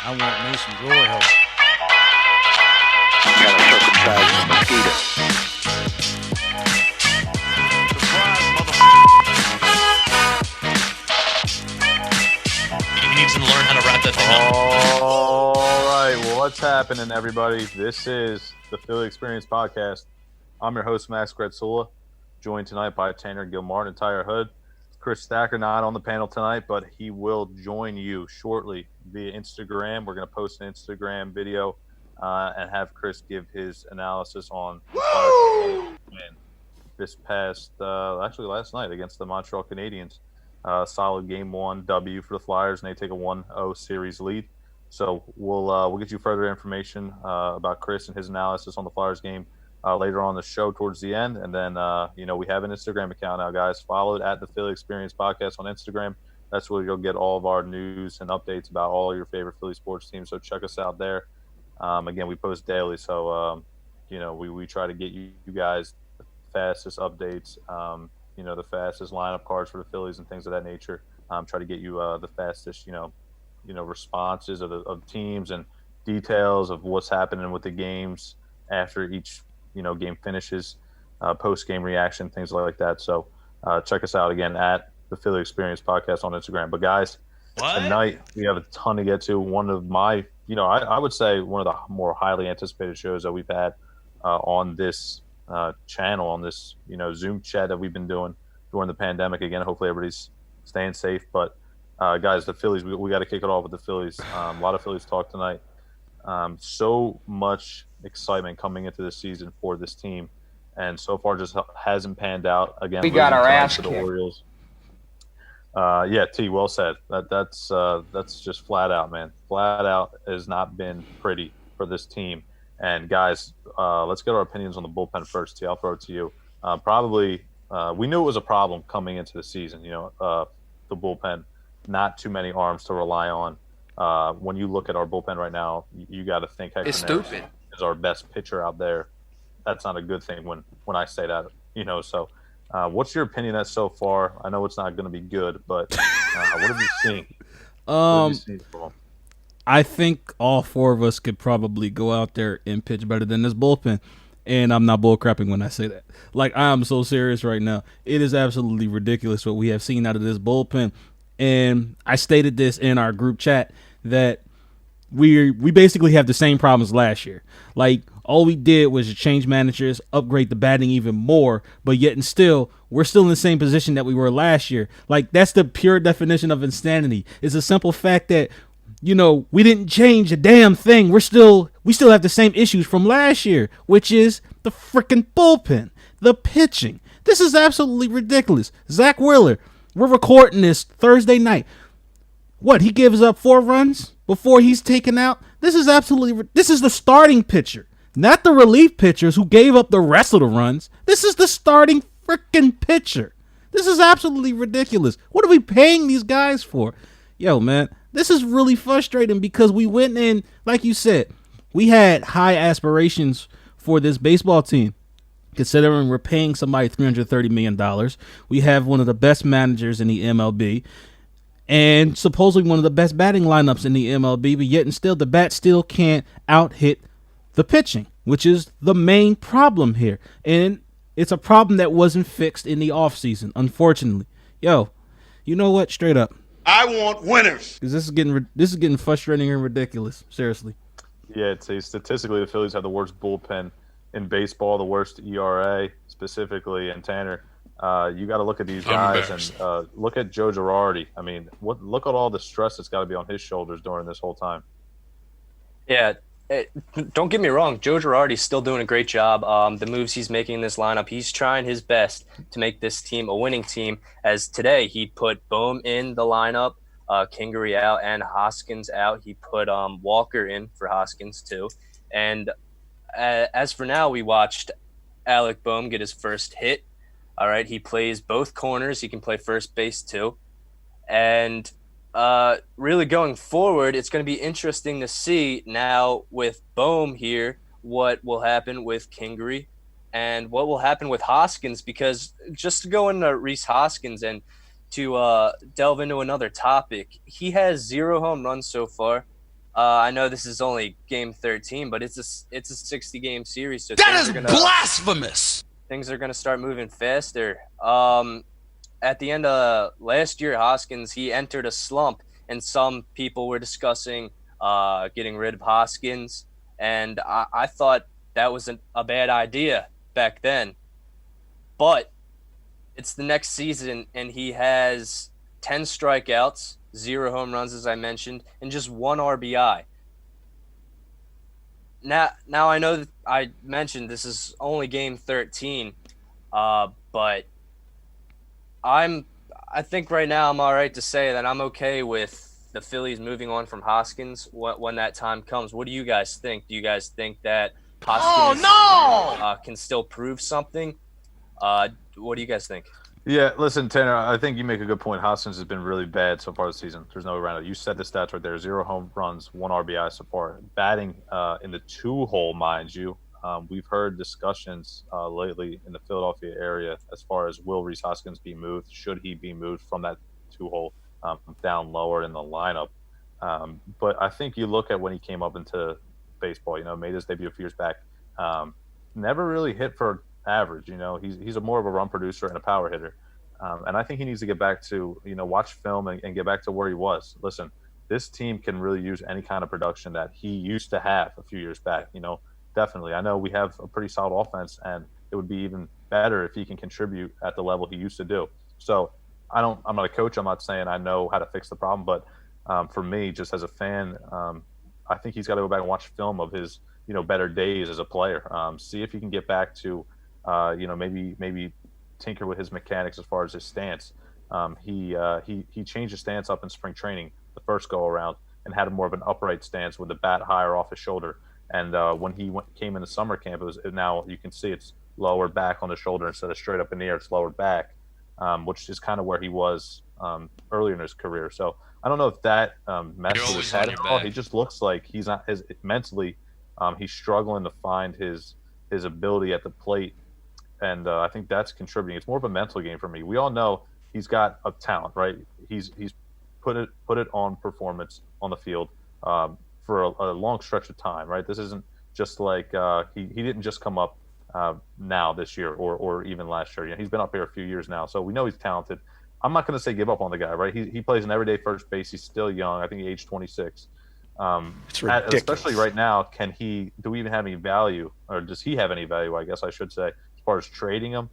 I want me some glory hole. Gotta circumcise the mosquito. He needs to learn how to wrap that thing up. All right, well, what's happening, everybody? This is the Philly Experience Podcast. I'm your host, Max Gretzula, joined tonight by Tanner Gilmart and Tyler Hood. Chris Stacker not on the panel tonight, but he will join you shortly via Instagram. We're going to post an Instagram video and have Chris give his analysis on the Flyers win this past, actually last night against the Montreal Canadiens. Solid game one W for the Flyers, and they take a 1-0 series lead. So we'll get you further information about Chris and his analysis on the Flyers game later on the show towards the end. And then, we have an Instagram account now, guys. Follow it at the Philly Experience Podcast on Instagram. That's where you'll get all of our news and updates about all your favorite Philly sports teams. So check us out there. Again, we post daily. So, we try to get you guys the fastest updates, the fastest lineup cards for the Phillies and things of that nature. Try to get you the fastest, responses of teams and details of what's happening with the games after each game finishes, post-game reaction, things like that. So check us out again at the Philly Experience Podcast on Instagram. But guys, tonight we have a ton to get to. One of my, I would say one of the more highly anticipated shows that we've had on this channel, on this, Zoom chat that we've been doing during the pandemic. Again, hopefully everybody's staying safe. But guys, the Phillies, we got to kick it off with the Phillies. A lot of Phillies talk tonight. So much excitement coming into the season for this team, and so far just hasn't panned out. Again, we got our ass to kicked. The Orioles. T, well said. That's just flat out, man. Flat out has not been pretty for this team. And guys, let's get our opinions on the bullpen first. T, I'll throw it to you. Probably, we knew it was a problem coming into the season. The bullpen, not too many arms to rely on. When you look at our bullpen right now, you got to think Hector It's Neris stupid. is our best pitcher out there. That's not a good thing when I say that, So, what's your opinion on that so far? I know it's not going to be good, but what have you seen? I think all four of us could probably go out there and pitch better than this bullpen. And I'm not bullcrapping when I say that. Like, I am so serious right now. It is absolutely ridiculous what we have seen out of this bullpen. And I stated this in our group chat that we basically have the same problems last year. Like, all we did was change managers, upgrade the batting even more, but yet and still, we're still in the same position that we were last year. Like, that's the pure definition of insanity. It's a simple fact that, we didn't change a damn thing. We still have the same issues from last year, which is the freaking bullpen, the pitching. This is absolutely ridiculous. Zach Wheeler, we're recording this Thursday night. What, he gives up 4 runs before he's taken out? This is the starting pitcher, not the relief pitchers who gave up the rest of the runs. This is the starting freaking pitcher. This is absolutely ridiculous. What are we paying these guys for? Yo, man, this is really frustrating because we went in, like you said, we had high aspirations for this baseball team. Considering we're paying somebody $330 million, we have one of the best managers in the MLB, and supposedly one of the best batting lineups in the MLB, but yet and still, the bat still can't out-hit the pitching, which is the main problem here. And it's a problem that wasn't fixed in the offseason, unfortunately. Yo, you know what? Straight up, I want winners. because this is getting frustrating and ridiculous. Seriously. Yeah, statistically, the Phillies have the worst bullpen in baseball, the worst ERA specifically. And Tanner, you got to look at these guys and look at Joe Girardi. I mean, look at all the stress that's got to be on his shoulders during this whole time. Yeah, don't get me wrong. Joe Girardi's still doing a great job. The moves he's making in this lineup, he's trying his best to make this team a winning team. As today, he put Bohm in the lineup, Kingery out, and Hoskins out. He put Walker in for Hoskins too. And as for now, we watched Alec Bohm get his first hit. All right, he plays both corners. He can play first base too. And really going forward, it's going to be interesting to see now with Bohm here what will happen with Kingery and what will happen with Hoskins, because just to go into Rhys Hoskins and to delve into another topic, he has 0 home runs so far. I know this is only game 13, but it's a 60-game series, so That is blasphemous. Things are gonna start moving faster. At the end of last year, Hoskins, he entered a slump, and some people were discussing getting rid of Hoskins, and I thought that was a bad idea back then. But it's the next season, and he has 10 strikeouts, 0 home runs, as I mentioned, and just 1 RBI. Now I know that I mentioned this is only game 13, but I think right now I'm all right to say that I'm okay with the Phillies moving on from Hoskins when that time comes. What do you guys think? Do you guys think that Hoskins can still prove something? What do you guys think? Yeah, listen, Tanner, I think you make a good point. Hoskins has been really bad so far this season. There's no way around it. You said the stats right there: 0 home runs, 1 RBI so far. Batting in the 2-hole, mind you. We've heard discussions lately in the Philadelphia area as far as will Rhys Hoskins be moved? Should he be moved from that 2-hole down lower in the lineup? But I think you look at when he came up into baseball, made his debut a few years back. Never really hit for average. He's a more of a run producer and a power hitter. And I think he needs to get back to, watch film and get back to where he was. Listen, this team can really use any kind of production that he used to have a few years back. Definitely. I know we have a pretty solid offense, and it would be even better if he can contribute at the level he used to do. So I'm not a coach. I'm not saying I know how to fix the problem, but for me, just as a fan, I think he's got to go back and watch film of his, better days as a player. See if he can get back to, maybe tinker with his mechanics as far as his stance. He changed his stance up in spring training the first go around and had more of an upright stance with the bat higher off his shoulder. And when he came into summer camp, now you can see it's lower back on the shoulder instead of straight up in the air. It's lower back, which is kind of where he was earlier in his career. So I don't know if that messed with his head at all. He just looks like he's not mentally. He's struggling to find his ability at the plate, and I think that's contributing. It's more of a mental game for me. We all know he's got a talent, right? He's put it on performance on the field. For a long stretch of time, right? This isn't just like he didn't just come up now this year or even last year. He's been up here a few years now, so we know he's talented. I'm not going to say give up on the guy, right? He plays an everyday first base. He's still young. I think he's age 26. It's ridiculous. Especially right now, do we even have any value, or does he have any value, I guess I should say, as far as trading him?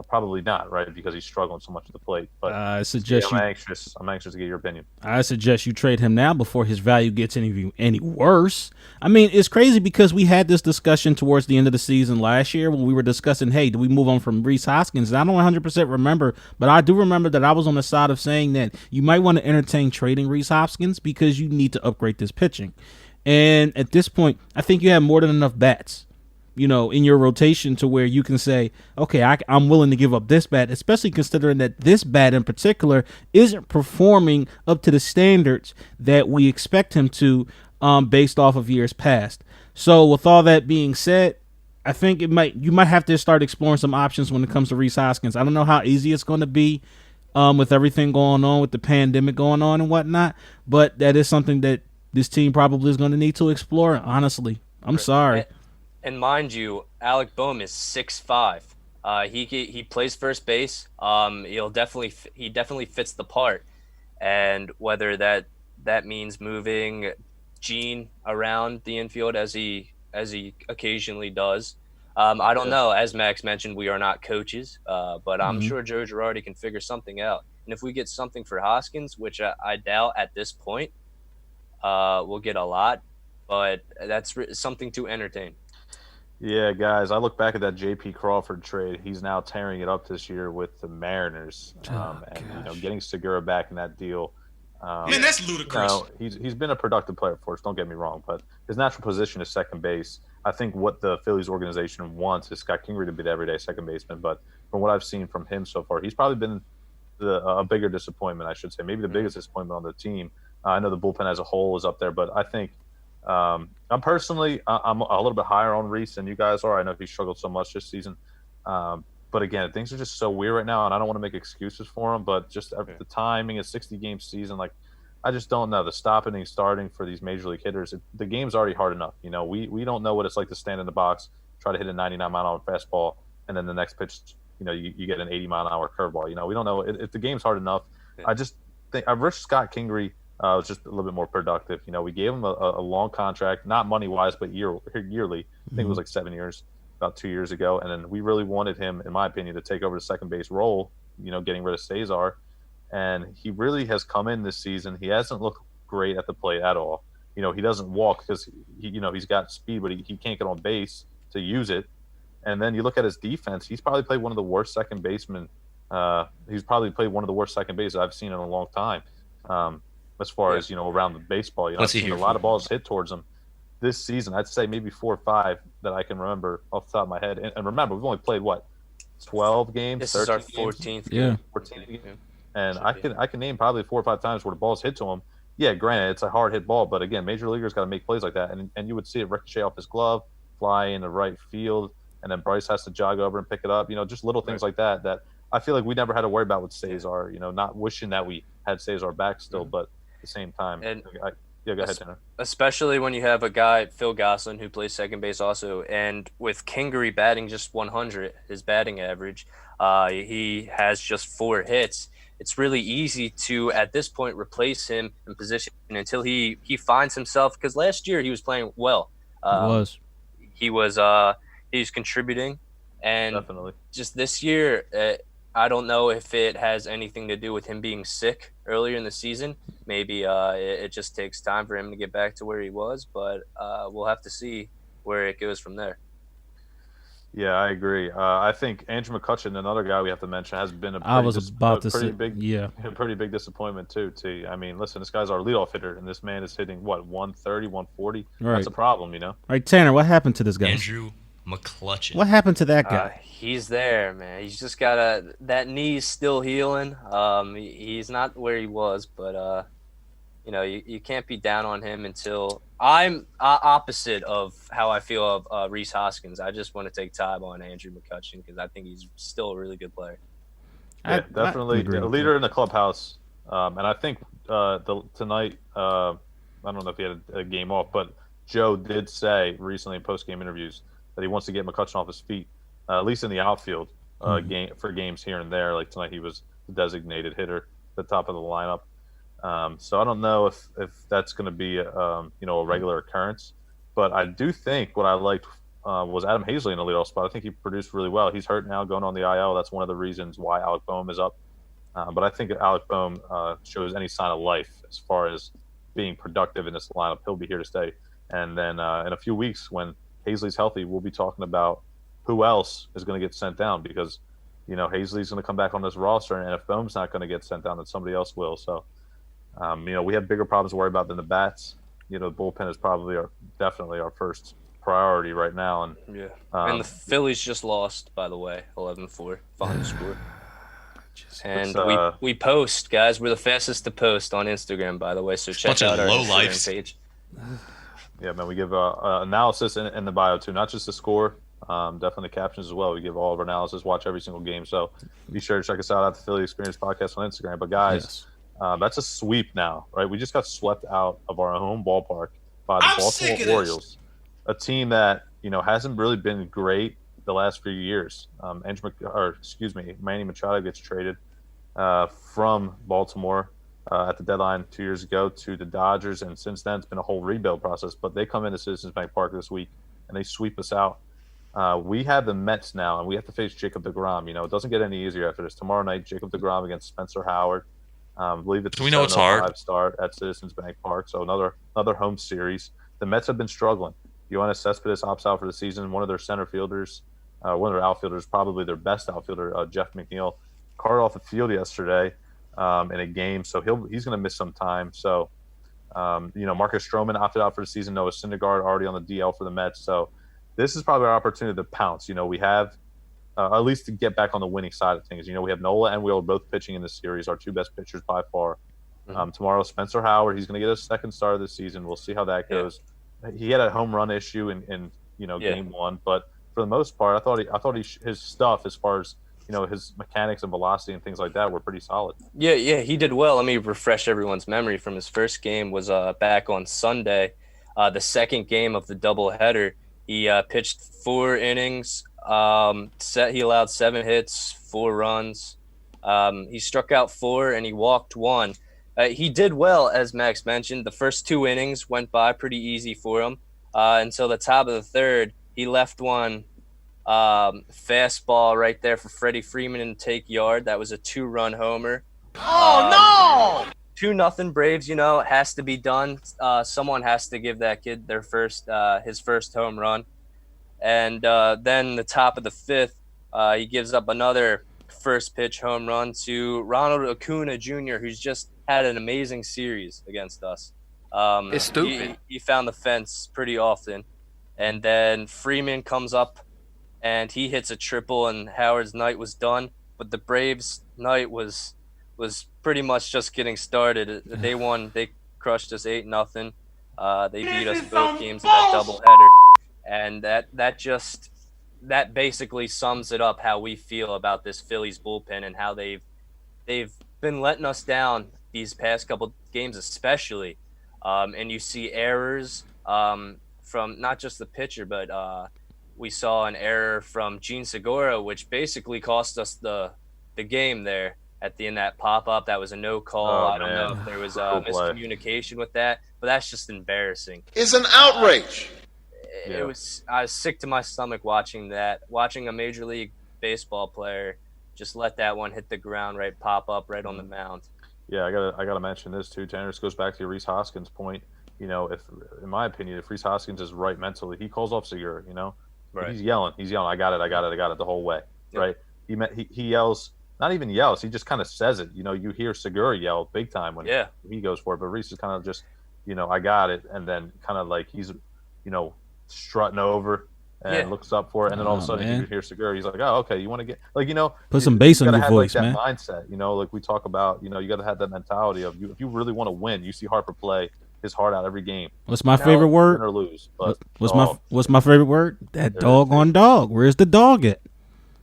Probably not, right? Because he's struggling so much at the plate. But I suggest I'm anxious to get your opinion. I suggest you trade him now before his value gets any worse. I mean, it's crazy because we had this discussion towards the end of the season last year when we were discussing, hey, do we move on from Rhys Hoskins? And I don't 100% remember, but I do remember that I was on the side of saying that you might want to entertain trading Rhys Hoskins because you need to upgrade this pitching. And at this point, I think you have more than enough bats, in your rotation to where you can say, okay, I'm willing to give up this bat, especially considering that this bat in particular isn't performing up to the standards that we expect him to based off of years past. So with all that being said, I think you might have to start exploring some options when it comes to Rhys Hoskins. I don't know how easy it's going to be with everything going on, with the pandemic going on and whatnot, but that is something that this team probably is going to need to explore, honestly. I'm sorry. And mind you, Alec Boehm is 6'5". He plays first base. He definitely fits the part. And whether that means moving Gene around the infield as he occasionally does, I don't know. As Max mentioned, we are not coaches, but I'm sure Joe Girardi can figure something out. And if we get something for Hoskins, which I doubt at this point, we'll get a lot, but that's something to entertain. Yeah, guys, I look back at that J.P. Crawford trade. He's now tearing it up this year with the Mariners, and getting Segura back in that deal. Man, that's ludicrous. He's been a productive player for us. Don't get me wrong, but his natural position is second base. I think what the Phillies organization wants is Scott Kingery to be the everyday second baseman. But from what I've seen from him so far, he's probably been a bigger disappointment, I should say, maybe the biggest disappointment on the team. I know the bullpen as a whole is up there, but I think. I'm a little bit higher on Rhys than you guys are. I know he struggled so much this season. But again, things are just so weird right now, and I don't want to make excuses for him, but just the timing, a 60-game season, like I just don't know. The stopping and starting for these major league hitters, the game's already hard enough. We don't know what it's like to stand in the box, try to hit a 99-mile-an-hour fastball, and then the next pitch, you get an 80-mile-an-hour curveball. We don't know if the game's hard enough. I just think I wish Scott Kingery was just a little bit more productive. We gave him a long contract, not money-wise, but yearly. I think it was like 7 years, about 2 years ago. And then we really wanted him, in my opinion, to take over the second base role, getting rid of Cesar. And he really has come in this season. He hasn't looked great at the plate at all. He doesn't walk because he's got speed, but he can't get on base to use it. And then you look at his defense. He's probably played one of the worst second basemen. He's probably played one of the worst second bases I've seen in a long time. As far as around the baseball, I've seen a lot of balls hit towards him this season. I'd say maybe 4 or 5 that I can remember off the top of my head. And remember, we've only played 12 games. This is our 14th. Yeah. 14th game. And I can name probably 4 or 5 times where the ball's hit to him. Yeah, granted, it's a hard hit ball, but again, major leaguers got to make plays like that, and you would see it ricochet off his glove, fly in the right field, and then Bryce has to jog over and pick it up. Just little things like that I feel like we never had to worry about with Cesar. Not wishing that we had Cesar back still, but at the same time, and go ahead, Tanner. Especially when you have a guy, Phil Gosselin, who plays second base also, and with Kingery batting just 100, his batting average, he has just 4 hits. It's really easy to, at this point, replace him in position until he finds himself. Because last year he was playing well. He was contributing, and definitely. Just this year, I don't know if it has anything to do with him being sick earlier in the season. Maybe it just takes time for him to get back to where he was, but we'll have to see where it goes from there. Yeah, I agree. I think Andrew McCutchen, another guy we have to mention, has been a pretty big disappointment too. I mean, listen, this guy's our leadoff hitter, and this man is hitting 130, 140. Right. That's a problem, All right, Tanner, what happened to this guy? Andrew McCutchen. What happened to that guy? He's there, man. He's just got that knee's still healing. He's not where he was, but you can't be down on him until I'm opposite of how I feel of Rhys Hoskins. I just want to take time on Andrew McCutchen because I think he's still a really good player. Yeah, definitely a leader in the clubhouse. And I think tonight, I don't know if he had a game off, but Joe did say recently in post-game interviews that he wants to get McCutchen off his feet, at least in the outfield for games here and there. Like tonight, he was the designated hitter, the top of the lineup. So I don't know if that's going to be a regular occurrence, but I do think what I liked was Adam Hazley in the leadoff spot. I think he produced really well. He's hurt now, going on the IL. That's one of the reasons why Alec Boehm is up. But I think if Alec Boehm shows any sign of life as far as being productive in this lineup, he'll be here to stay. And then in a few weeks, when Hazley's healthy, we'll be talking about who else is going to get sent down because Hazley's going to come back on this roster, and if Boehm's not going to get sent down, then somebody else will. So. We have bigger problems to worry about than the bats. The bullpen is definitely our first priority right now. And and the Phillies just lost, by the way, 11-4 final score. And we post, guys. We're the fastest to post on Instagram, by the way. So check out our Instagram page. Yeah, man. We give analysis in the bio too, not just the score. Definitely the captions as well. We give all of our analysis. Watch every single game. So be sure to check us out at the Philly Experience Podcast on Instagram. But guys. Yes. That's a sweep now, right? We just got swept out of our home ballpark by the Baltimore Orioles, a team that hasn't really been great the last few years. Manny Machado gets traded from Baltimore at the deadline 2 years ago to the Dodgers, and since then it's been a whole rebuild process. But they come into Citizens Bank Park this week and they sweep us out. We have the Mets now, and we have to face Jacob deGrom. It doesn't get any easier after this. Tomorrow night, Jacob deGrom against Spencer Howard. I believe it's we know it's hard. Start at Citizens Bank Park, so another home series. The Mets have been struggling. Yoenis Cespedes opts out for the season. One of their center fielders, one of their outfielders, probably their best outfielder, Jeff McNeil, carted off the field yesterday in a game, so he's going to miss some time. So, Marcus Stroman opted out for the season. Noah Syndergaard already on the DL for the Mets. So, this is probably our opportunity to pounce. We have. At least to get back on the winning side of things. We have Nola and Wheeler both pitching in this series, our 2 best pitchers by far. Tomorrow, Spencer Howard, he's going to get his second start of the season. We'll see how that goes. He had a home run issue in game 1, but for the most part, I thought his stuff as far as his mechanics and velocity and things like that were pretty solid. Yeah, he did well. Let me refresh everyone's memory from his first game was back on Sunday, the second game of the doubleheader. He pitched 4 innings. He allowed 7 hits, 4 runs. He struck out 4 and he walked 1. He did well, as Max mentioned. The first 2 innings went by pretty easy for him until the top of the third. He left one fastball right there for Freddie Freeman to take yard. That was a 2-run homer. Oh, no! 2-0 Braves, it has to be done. Someone has to give that kid his first home run. And then the top of the 5th, he gives up another first pitch home run to Ronald Acuna Jr., who's just had an amazing series against us. It's stupid. He found the fence pretty often. And then Freeman comes up and he hits a triple and Howard's night was done. But the Braves' night was pretty much just getting started. They won. They crushed us 8-0. They beat us both games in that doubleheader. And that basically sums it up how we feel about this Phillies bullpen and how they've been letting us down these past couple games, especially. And you see errors from not just the pitcher, but we saw an error from Gene Segura, which basically cost us the game there at the end. That pop up, that was a no call. I don't know if there was miscommunication with that, but that's just embarrassing. It's an outrage. I was sick to my stomach watching a Major League Baseball player just let that one hit the ground, pop up right on the mound. Yeah, I gotta mention this too, Tanner. This goes back to your Rhys Hoskins point. If in my opinion, if Rhys Hoskins is right mentally, he calls off Segura. Right. He's yelling. I got it the whole way. Yep. Right. He yells. Not even yells. He just kind of says it. You hear Segura yell big time when he goes for it, but Rhys is kind of just, I got it, and then kind of like he's, strutting over and looks up for it, and then all of a sudden you hear Segura. He's like, "Oh, okay, you want to get put some bass on your voice, that man." Mindset, like we talk about. You got to have that mentality of if you really want to win. You see Harper play his heart out every game. What's my favorite word? Win or lose. But what's my favorite word? That dog on dog. Where's the dog at?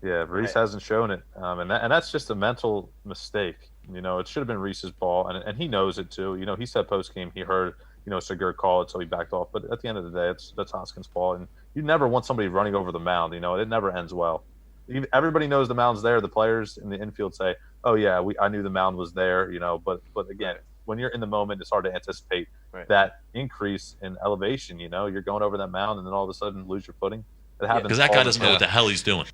Yeah, Rhys hasn't shown it, and that's just a mental mistake. It should have been Rhys's ball, and he knows it too. He said post game he heard Segura call it, so he backed off. But at the end of the day, that's Hoskins' ball, and you never want somebody running over the mound. It never ends well. Everybody knows the mound's there. The players in the infield say, "Oh yeah, I knew the mound was there." But again, when you're in the moment, it's hard to anticipate that increase in elevation. You're going over that mound, and then all of a sudden lose your footing. It happens because that guy doesn't know what the hell he's doing.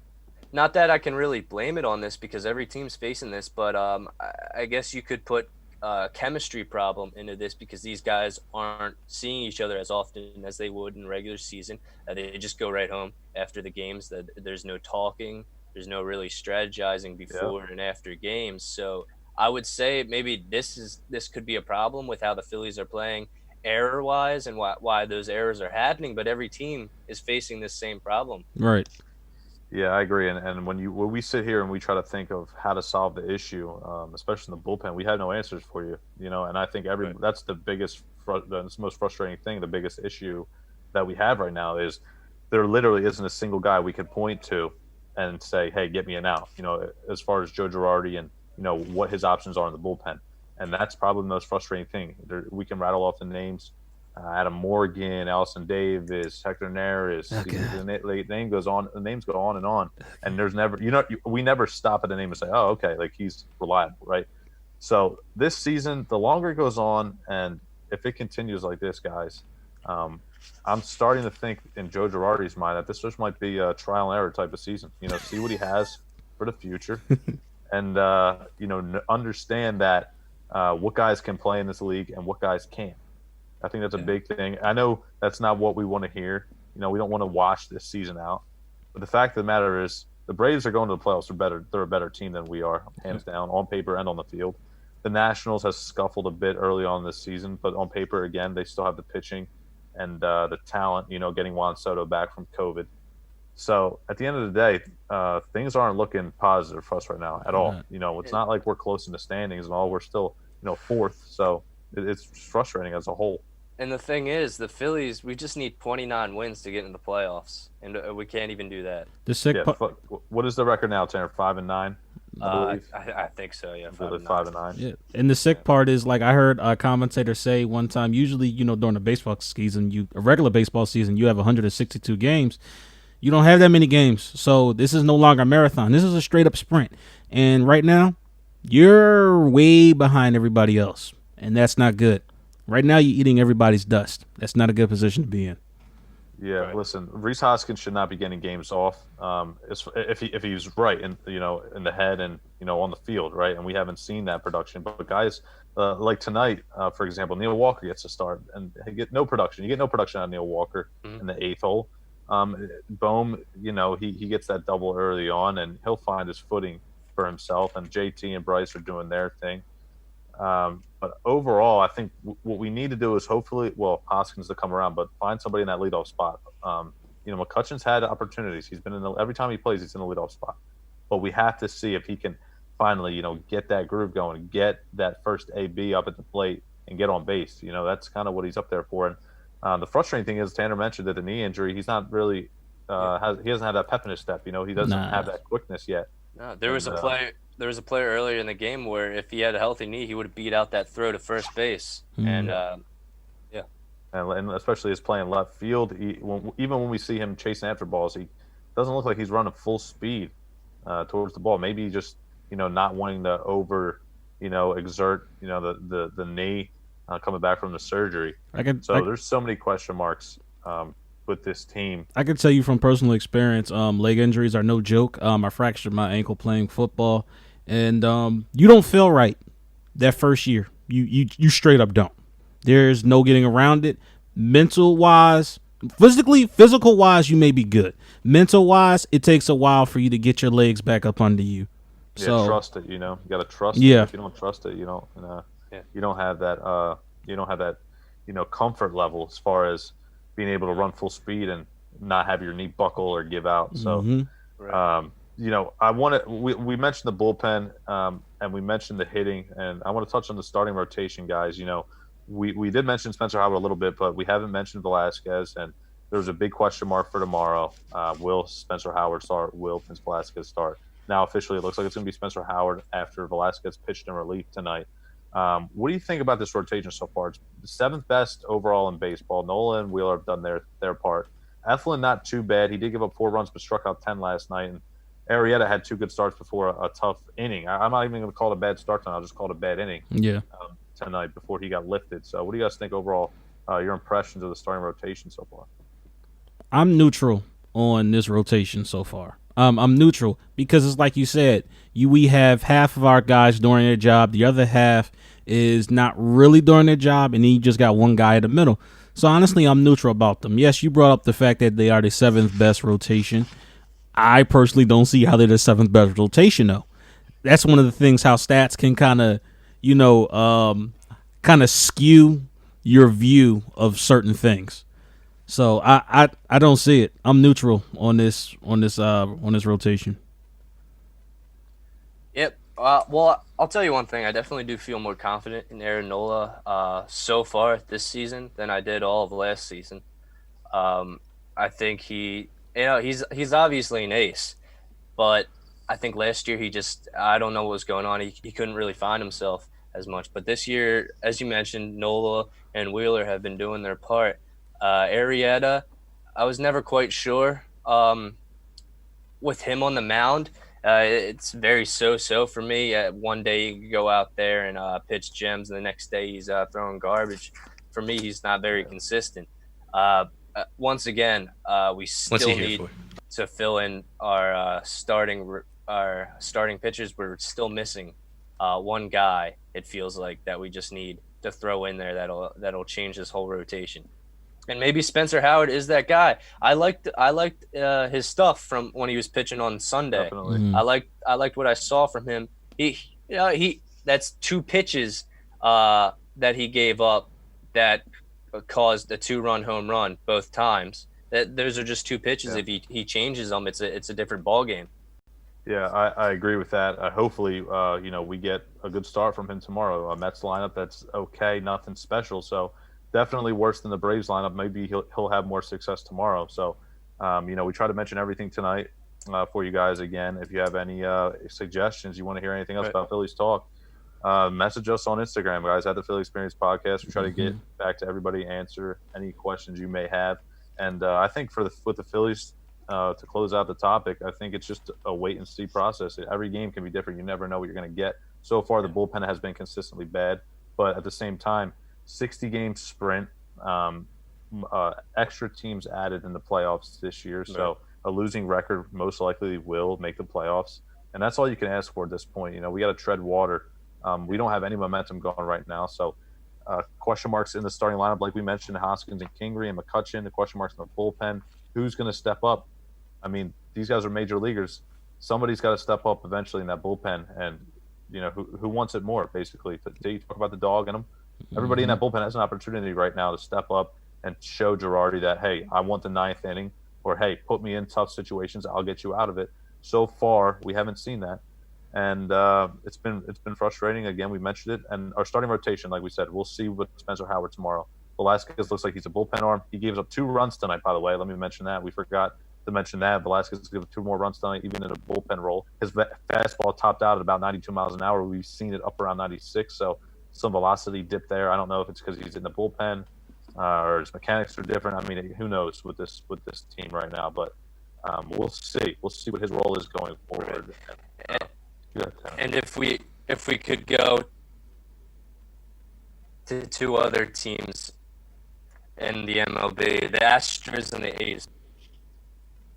Not that I can really blame it on this because every team's facing this, but I guess you could put a chemistry problem into this because these guys aren't seeing each other as often as they would in regular season. They just go right home after the games. There's no talking. There's no really strategizing before and after games. So I would say maybe this could be a problem with how the Phillies are playing error-wise and why those errors are happening. But every team is facing this same problem. Right. Yeah, I agree. And when we sit here and we try to think of how to solve the issue, especially in the bullpen, we have no answers for you. And I think that's the most frustrating thing. The biggest issue that we have right now is there literally isn't a single guy we could point to and say, "Hey, get me an out." As far as Joe Girardi and what his options are in the bullpen, and that's probably the most frustrating thing. We can rattle off the names. Adam Morgan, Allison Davis, Hector Neris. The names go on and on. And there's never, we never stop at a name and say, "Oh, okay, like he's reliable," right? So this season, the longer it goes on, and if it continues like this, guys, I'm starting to think in Joe Girardi's mind that this just might be a trial and error type of season. See what he has for the future, and understand that what guys can play in this league and what guys can't. I think that's a big thing. I know that's not what we want to hear. We don't want to wash this season out. But the fact of the matter is the Braves are going to the playoffs. They're a better team than we are, hands down, on paper and on the field. The Nationals has scuffled a bit early on this season, but on paper, again, they still have the pitching and the talent, getting Juan Soto back from COVID. So at the end of the day, things aren't looking positive for us right now at all. It's not like we're close in the standings and all. We're still, fourth. So it's frustrating as a whole. And the thing is, the Phillies, we just need 29 wins to get in the playoffs, and we can't even do that. The sick Yeah. part, What is the record now, Tanner? 5-9, I believe. I think so. Yeah, I believe 5-9. 5-9. yeah. And the sick part is, like, I heard a commentator say one time. Usually, during the baseball season, a regular baseball season, you have 162 games. You don't have that many games, so this is no longer a marathon. This is a straight up sprint. And right now, you're way behind everybody else, and that's not good. Right now, you're eating everybody's dust. That's not a good position to be in. Yeah, Right. listen, Reese Hoskins should not be getting games off. If he's right in in the head and on the field, right, and we haven't seen that production. But guys, like tonight, for example, Neil Walker gets a start and he get no production. You get no production out of Neil Walker in the eighth hole. Bohm, he gets that double early on and he'll find his footing for himself. And JT and Bryce are doing their thing. But overall, I think what we need to do is hopefully, Hoskins to come around, but find somebody in that leadoff spot. McCutcheon's had opportunities. He's been every time he plays, he's in the leadoff spot. But we have to see if he can finally, get that groove going, get that first AB up at the plate, and get on base. That's kind of what he's up there for. And the frustrating thing is, Tanner mentioned that the knee injury, he's not really he hasn't had that pep in his step. He doesn't have that quickness yet. No, there was a player. There was a player earlier in the game where if he had a healthy knee, he would have beat out that throw to first base. And And especially his playing left field, even when we see him chasing after balls, he doesn't look like he's running full speed towards the ball. Maybe just not wanting to exert the knee coming back from the surgery. There's so many question marks with this team. I can tell you from personal experience, leg injuries are no joke. I fractured my ankle playing football, and you don't feel right that first year. You straight up don't. There's no getting around it. Mental wise, physical wise, you may be good. Mental wise, it takes a while for you to get your legs back up under you. Yeah, So trust it. You got to trust it. Yeah. If you don't trust it, you don't have that. Comfort level as far as being able to run full speed and not have your knee buckle or give out. So, I want to. We mentioned the bullpen and we mentioned the hitting, and I want to touch on the starting rotation, guys. We did mention Spencer Howard a little bit, but we haven't mentioned Velasquez, and there's a big question mark for tomorrow. Will Spencer Howard start? Will Vince Velasquez start? Now, officially, it looks like it's going to be Spencer Howard after Velasquez pitched in relief tonight. What do you think about this rotation so far? It's the seventh best overall in baseball. Nola and Wheeler have done their part. Eflin, not too bad. He did give up 4 runs, but struck out 10 last night. And Arrieta had 2 good starts before a tough inning. I'm not even going to call it a bad start tonight. I'll just call it a bad inning. Yeah. Tonight before he got lifted. So, what do you guys think overall? Your impressions of the starting rotation so far? I'm neutral on this rotation so far. I'm neutral because it's like you said, we have half of our guys doing their job, the other half is not really doing their job, and then you just got one guy in the middle. So honestly, I'm neutral about them. Yes, you brought up the fact that they are the 7th best rotation. I personally don't see how they're the 7th best rotation though. That's one of the things how stats can kind of skew your view of certain things. So I don't see it. I'm neutral on this rotation. Yep. Well, I'll tell you one thing. I definitely do feel more confident in Aaron Nola so far this season than I did all of last season. I think he's obviously an ace, but I think last year I don't know what was going on. He couldn't really find himself as much. But this year, as you mentioned, Nola and Wheeler have been doing their part. Arrieta, I was never quite sure with him on the mound. It's very so-so for me. One day you go out there and pitch gems, and the next day he's throwing garbage. For me, he's not very consistent. Once again, we still need to fill in our starting pitchers. We're still missing one guy. It feels like that we just need to throw in there that'll change this whole rotation. And maybe Spencer Howard is that guy. I liked his stuff from when he was pitching on Sunday. Definitely. Mm-hmm. I liked what I saw from him. He that's 2 pitches that he gave up that caused a 2-run home run both times. Those are just 2 pitches. Yeah. If he changes them, it's a different ball game. Yeah, I agree with that. Hopefully, we get a good start from him tomorrow. Mets lineup that's okay, nothing special. So, definitely worse than the Braves lineup. Maybe he'll have more success tomorrow. So, we try to mention everything tonight for you guys. Again, if you have any suggestions, you want to hear anything else about Phillies talk, message us on Instagram, guys, at the Philly Experience Podcast. We try to get back to everybody, answer any questions you may have. And I think with the Phillies, to close out the topic, I think it's just a wait and see process. Every game can be different. You never know what you're going to get. So far, the bullpen has been consistently bad, but at the same time, 60-game sprint, extra teams added in the playoffs this year. So a losing record most likely will make the playoffs, and that's all you can ask for at this point. We got to tread water. We don't have any momentum going right now, so question marks in the starting lineup, like we mentioned, Hoskins and Kingery and McCutchen. The question marks in the bullpen. Who's going to step up? I mean, these guys are major leaguers. Somebody's got to step up eventually in that bullpen, and who wants it more, basically. To talk about the dog in them. Everybody in that bullpen has an opportunity right now to step up and show Girardi that, hey, I want the ninth inning, or hey, put me in tough situations, I'll get you out of it. So far, we haven't seen that, and it's been frustrating. Again, we mentioned it, and our starting rotation, like we said, we'll see with Spencer Howard tomorrow. Velasquez looks like he's a bullpen arm. He gave up 2 runs tonight, by the way. Let me mention that. We forgot to mention that. Velasquez gave up 2 more runs tonight, even in a bullpen role. His fastball topped out at about 92 miles an hour. We've seen it up around 96, so some velocity dip there. I don't know if it's because he's in the bullpen or his mechanics are different. I mean, who knows with this team right now? But we'll see. We'll see what his role is going forward. And if we could go to 2 other teams in the MLB, the Astros and the A's.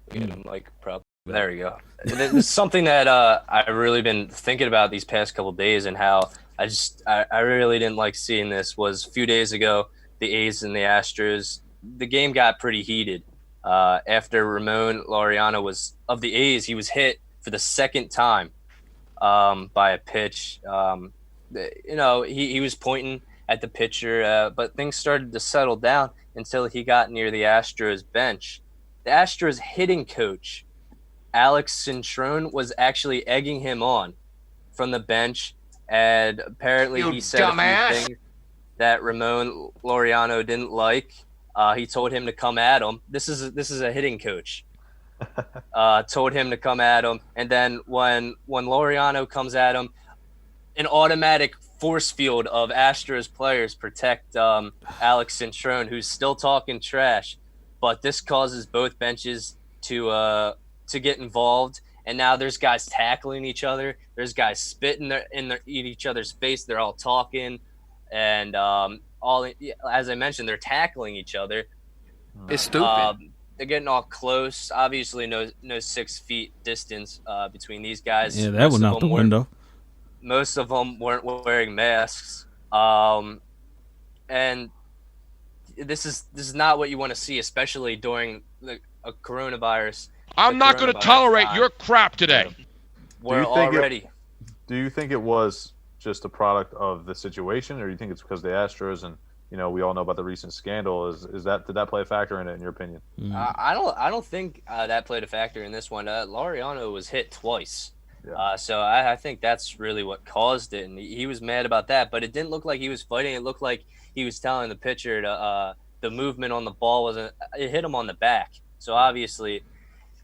There we go. It's something that I've really been thinking about these past couple of days, and how I really didn't like seeing this was a few days ago, the A's and the Astros. The game got pretty heated after Ramon Laureano was of the A's. He was hit for the second time by a pitch. He was pointing at the pitcher, but things started to settle down until he got near the Astros bench. The Astros hitting coach, Alex Cintrone, was actually egging him on from the bench, and apparently he said a few things that Ramon Laureano didn't like. He told him to come at him. This is a hitting coach. Told him to come at him, and then when Laureano comes at him, an automatic force field of Astros players protect Alex Cintrone, who's still talking trash. But this causes both benches to get involved, and now there's guys tackling each other. There's guys spitting in each other's face. They're all talking, and as I mentioned, they're tackling each other. It's stupid. They're getting all close. Obviously, no 6 feet distance between these guys. Yeah, that went out the window. Most of them weren't wearing masks, and this is not what you want to see, especially during a coronavirus. I'm not going to tolerate your crap today. We're already. Do you think it was just a product of the situation, or do you think it's because the Astros and we all know about the recent scandal? Did that play a factor in it, in your opinion? I don't think that played a factor in this one. Laureano was hit twice. Yeah. So I think that's really what caused it, and he was mad about that. But it didn't look like he was fighting. It looked like he was telling the pitcher the movement on the ball wasn't. It hit him on the back. So obviously,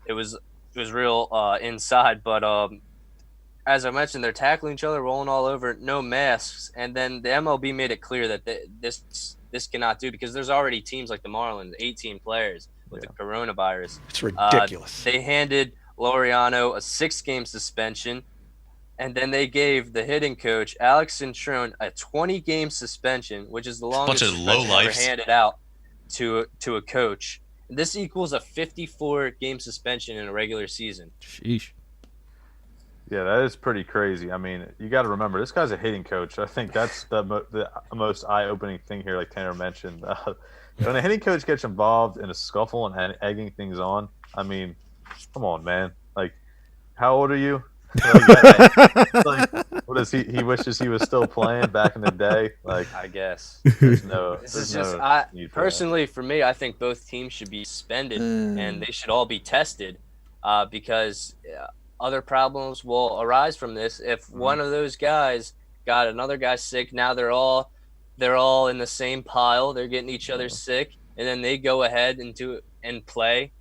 it was real inside. But as I mentioned, they're tackling each other, rolling all over, no masks, and then the MLB made it clear that this cannot do, because there's already teams like the Marlins, 18 players with the coronavirus. It's ridiculous. They handed Laureano a 6-game suspension, and then they gave the hitting coach, Alex Cintrone, a 20-game suspension, which is the longest suspension ever handed out to a coach. This equals a 54-game suspension in a regular season. Sheesh. Yeah, that is pretty crazy. I mean, you got to remember, this guy's a hitting coach. I think that's the most eye-opening thing here, like Tanner mentioned. When a hitting coach gets involved in a scuffle and egging things on, I mean, come on, man. Like, how old are you? What is he? He wishes he was still playing back in the day. Like, I guess. Personally, for me, I think both teams should be suspended and they should all be tested, because other problems will arise from this. If one of those guys got another guy sick, now they're all they're all in the same pile. They're getting each other sick, and then they go ahead and play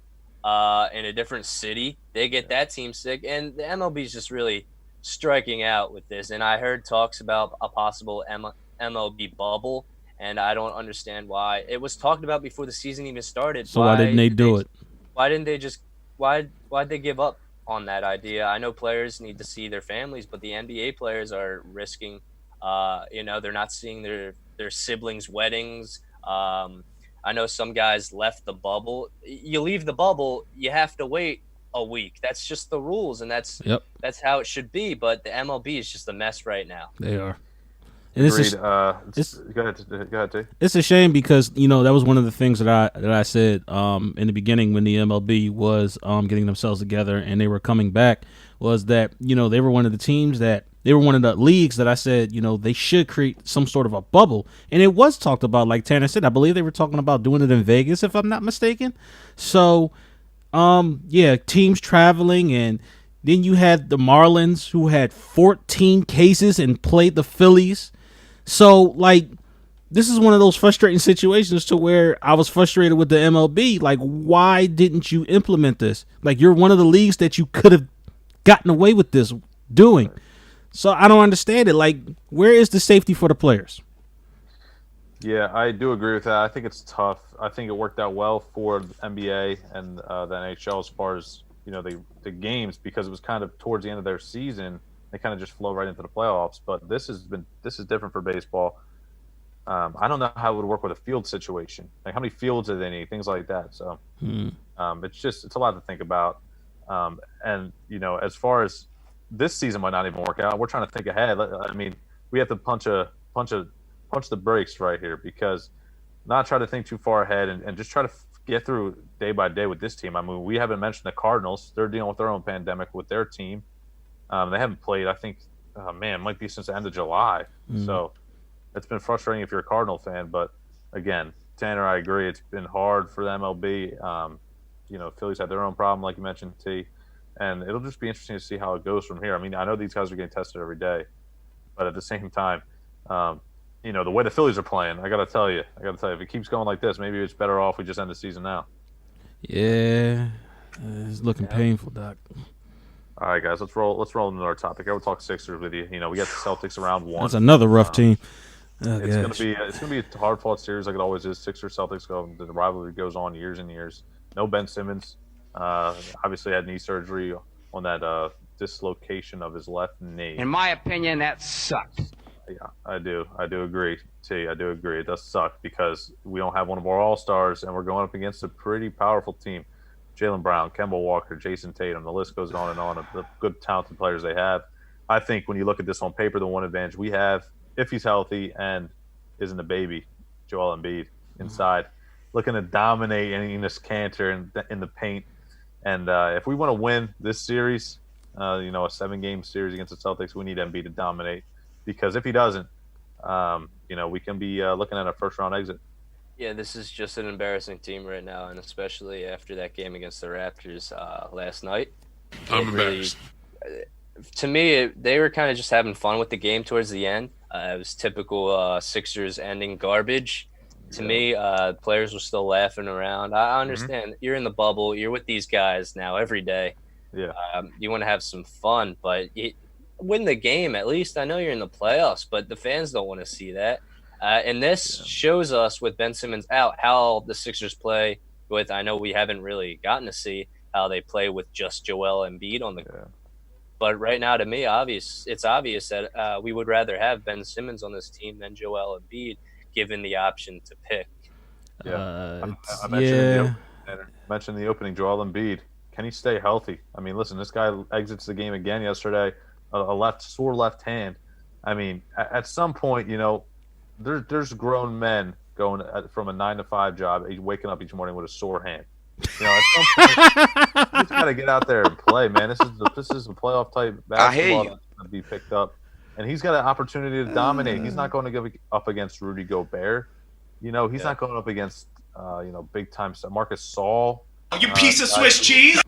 in a different city. They get that team sick, and the MLB is just really striking out with this. And I heard talks about a possible MLB bubble, and I don't understand why. It was talked about before the season even started. So why didn't they do it? Why didn't they just why'd they give up on that idea? I know players need to see their families, but the NBA players are risking they're not seeing their siblings' weddings. I know some guys left the bubble. You leave the bubble, you have to wait a week. That's just the rules, and that's how it should be. But the MLB is just a mess right now. They are. And Agreed. Go ahead, T. It's a shame because that was one of the things that I said in the beginning when the MLB was getting themselves together and they were coming back, was that they were one of the teams that they were one of the leagues that I said they should create some sort of a bubble, and it was talked about, like Tanner said. I believe they were talking about doing it in Vegas, if I'm not mistaken. So teams traveling, and then you had the Marlins who had 14 cases and played the Phillies. So, like, this is one of those frustrating situations to where I was frustrated with the MLB. Like, why didn't you implement this? Like, you're one of the leagues that you could have gotten away with this doing. So, I don't understand it. Like, where is the safety for the players? Yeah, I do agree with that. I think it's tough. I think it worked out well for the NBA and the NHL as far as, the games, because it was kind of towards the end of their season. They kind of just flow right into the playoffs, but this is different for baseball. I don't know how it would work with a field situation. Like, how many fields do they need? Things like that. So it's a lot to think about. And as far as this season might not even work out, we're trying to think ahead. I mean, we have to punch the brakes right here, because not try to think too far ahead and just try to get through day by day with this team. I mean, we haven't mentioned the Cardinals. They're dealing with their own pandemic with their team. They haven't played, I think, it might be since the end of July. So it's been frustrating if you're a Cardinal fan. But, again, Tanner, I agree. It's been hard for the MLB. Phillies had their own problem, like you mentioned, T. And it'll just be interesting to see how it goes from here. I mean, I know these guys are getting tested every day. But at the same time, the way the Phillies are playing, I got to tell you, if it keeps going like this, maybe it's better off we just end the season now. Yeah, it's looking painful, Doc. All right, guys, let's roll into our topic. I will talk Sixers with you. We got the Celtics around one. That's another rough team. It's gonna be a hard fought series like it always is. Sixers Celtics the rivalry goes on years and years. No Ben Simmons. Obviously had knee surgery on that dislocation of his left knee. In my opinion, that sucks. Yeah, I do agree. T, I do agree. It does suck because we don't have one of our all-stars, and we're going up against a pretty powerful team. Jaylen Brown, Kemba Walker, Jason Tatum, the list goes on and on of the good, talented players they have. I think when you look at this on paper, the one advantage we have, if he's healthy and isn't a baby, Joel Embiid inside, looking to dominate Enes Kanter in the paint. And if we want to win this series, a 7-game series against the Celtics, we need Embiid to dominate. Because if he doesn't, we can be looking at a first-round exit. Yeah, this is just an embarrassing team right now, and especially after that game against the Raptors last night. I'm embarrassed. To me, they were kind of just having fun with the game towards the end. It was typical Sixers ending garbage. To me, players were still laughing around. I understand. You're in the bubble. You're with these guys now every day. Yeah. You want to have some fun, but win the game at least. I know you're in the playoffs, but the fans don't want to see that. And this shows us with Ben Simmons out how the Sixers play with. I know we haven't really gotten to see how they play with just Joel Embiid on the court. But right now, to me, it's obvious that we would rather have Ben Simmons on this team than Joel Embiid, given the option to pick. Yeah, I mentioned the opening, Joel Embiid. Can he stay healthy? I mean, listen, this guy exits the game again yesterday, a sore left hand. I mean, at some point, there's grown men going from a 9-to-5 job, waking up each morning with a sore hand. At some point, you just got to get out there and play, man. This is a playoff type basketball that's going to be picked up, and he's got an opportunity to dominate. He's not going to go up against Rudy Gobert. He's not going up against big time Marcus Saul. You piece of Swiss cheese.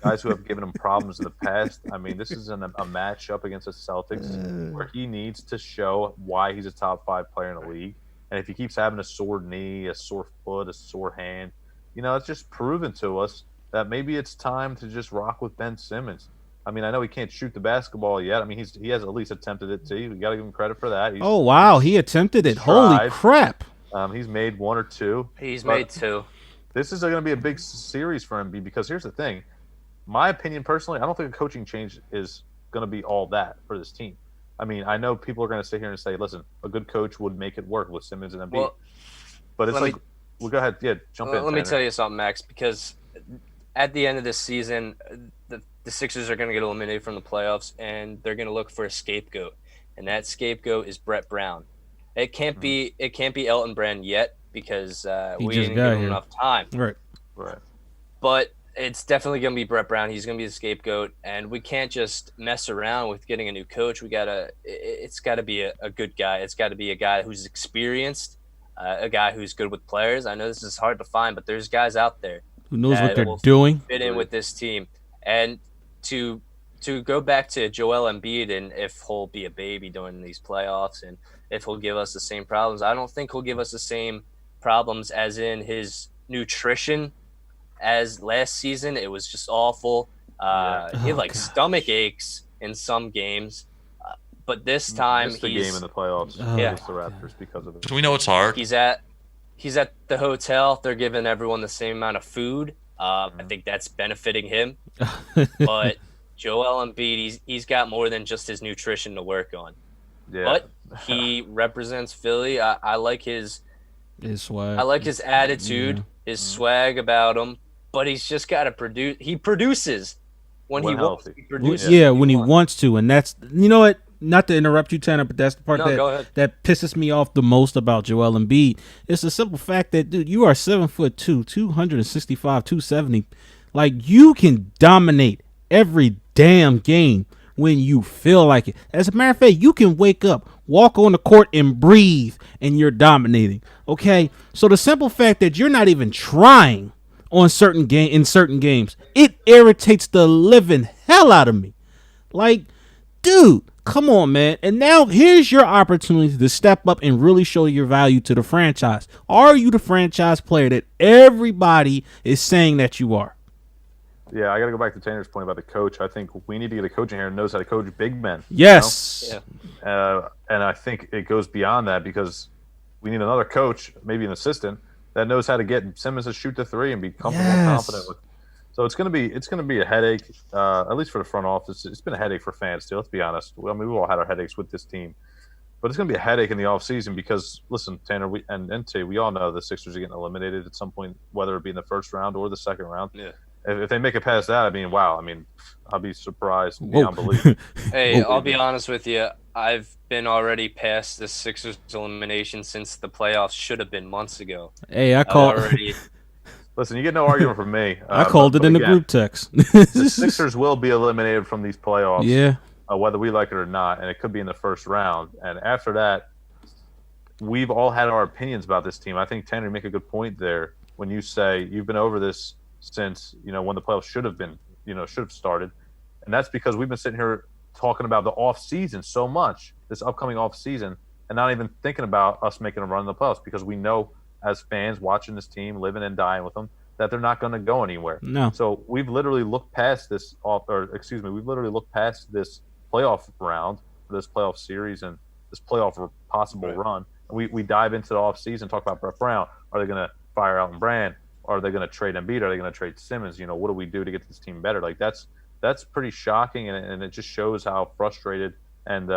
Guys who have given him problems in the past. I mean, this is a matchup against the Celtics where he needs to show why he's a top 5 player in the league. And if he keeps having a sore knee, a sore foot, a sore hand, it's just proven to us that maybe it's time to just rock with Ben Simmons. I mean, I know he can't shoot the basketball yet. I mean, he has at least attempted it too. We got to give him credit for that. Oh wow, he attempted it. Holy crap! He's made one or two. He's made two. This is going to be a big series for him because here's the thing. My opinion personally, I don't think a coaching change is going to be all that for this team. I mean, I know people are going to sit here and say, listen, a good coach would make it work with Simmons and Embiid. Well, but it's well, go ahead. Yeah, jump in. Let me tell you something, Max, because at the end of this season, the Sixers are going to get eliminated from the playoffs, and they're going to look for a scapegoat, and that scapegoat is Brett Brown. It can't be Elton Brand yet because we didn't give him enough time. Right. But it's definitely going to be Brett Brown. He's going to be the scapegoat, and we can't just mess around with getting a new coach. It's got to be a good guy. It's got to be a guy who's experienced, a guy who's good with players. I know this is hard to find, but there's guys out there who knows what they're doing. Fit in with this team, and to go back to Joel Embiid and if he'll be a baby during these playoffs and if he'll give us the same problems. I don't think he'll give us the same problems as in his nutrition as last season. It was just awful. He had stomach aches in some games, but this time he's the game in the playoffs. Against the Raptors because of it. Do we know it's hard? He's at the hotel. They're giving everyone the same amount of food. I think that's benefiting him. But Joel Embiid, he's got more than just his nutrition to work on. Yeah. But he represents Philly. I like his swag. I like his attitude, his swag about him. But he's just got to produce. He produces when he wants. He produces when he wants to, and that's what. Not to interrupt you, Tanner, but that's the part that pisses me off the most about Joel Embiid. It's the simple fact that, dude, you are 7'2", 265, 270. Like, you can dominate every damn game when you feel like it. As a matter of fact, you can wake up, walk on the court, and breathe, and you're dominating. Okay, so the simple fact that you're not even trying in certain games, it irritates the living hell out of me. Like, dude. Come on, man. And now here's your opportunity to step up and really show your value to the franchise. Are you the franchise player that everybody is saying that you are? Yeah, I got to go back to Tanner's point about the coach. I think we need to get a coach in here who knows how to coach big men. Yes. And I think it goes beyond that because we need another coach, maybe an assistant, that knows how to get Simmons to shoot the three and be comfortable and confident with. So it's gonna be a headache, at least for the front office. It's been a headache for fans too. Let's be honest. I mean, we've all had our headaches with this team, but it's gonna be a headache in the offseason because listen, Tanner, we all know the Sixers are getting eliminated at some point, whether it be in the first round or the second round. Yeah. If they make it past that, I mean, wow. I mean, I'll be surprised beyond belief. Hey, I'll be honest with you. I've been already past the Sixers elimination since the playoffs should have been months ago. Hey, I call already. Listen, you get no argument from me. I called it in the group text. The Sixers will be eliminated from these playoffs, whether we like it or not, and it could be in the first round. And after that, we've all had our opinions about this team. I think, Tanner, you make a good point there when you say you've been over this since, when the playoffs should have started. And that's because we've been sitting here talking about the off-season so much, this upcoming off-season, and not even thinking about us making a run in the playoffs because we know – as fans watching this team, living and dying with them, that they're not going to go anywhere. No. So we've literally looked past this playoff round, this playoff series, and this playoff possible run. And we dive into the offseason, talk about Brett Brown. Are they going to fire Elton Brand? Are they going to trade Embiid? Are they going to trade Simmons? What do we do to get this team better? Like that's pretty shocking, and it just shows how frustrated and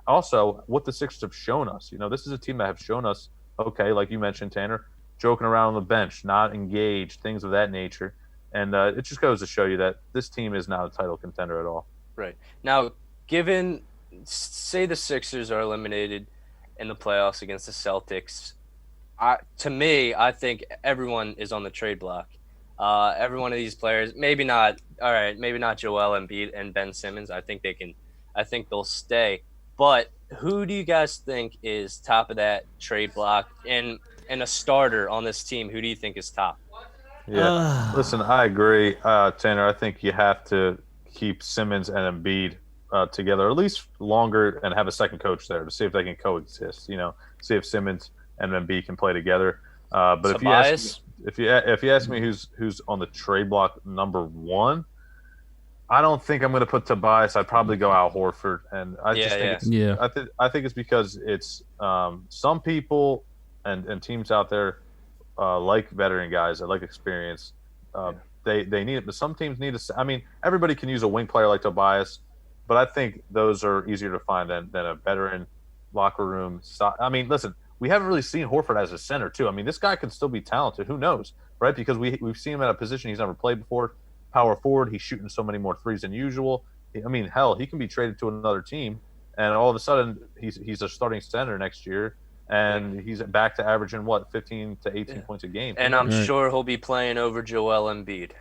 also what the Sixers have shown us. This is a team that have shown us. Okay, like you mentioned, Tanner, joking around on the bench, not engaged, things of that nature. And it just goes to show you that this team is not a title contender at all. Right. Now, say the Sixers are eliminated in the playoffs against the Celtics, to me, I think everyone is on the trade block. Every one of these players, maybe not Joel Embiid and Ben Simmons. I think they'll stay. But who do you guys think is top of that trade block and a starter on this team? Who do you think is top? Yeah, listen, I agree, Tanner. I think you have to keep Simmons and Embiid together at least longer and have a second coach there to see if they can coexist. See if Simmons and Embiid can play together. But if you ask me who's on the trade block number one, I don't think I'm going to put Tobias. I'd probably go Al Horford, and I think it's because it's some people and teams out there like veteran guys that like experience. They need it, but some teams need to. I mean, everybody can use a wing player like Tobias, but I think those are easier to find than a veteran locker room. I mean, listen, we haven't really seen Horford as a center too. I mean, this guy can still be talented. Who knows, right? Because we've seen him at a position he's never played before. Power forward, he's shooting so many more threes than usual. I mean, hell, he can be traded to another team, and all of a sudden he's a starting center next year, and he's back to averaging 15 to 18 points a game. And I'm sure he'll be playing over Joel Embiid.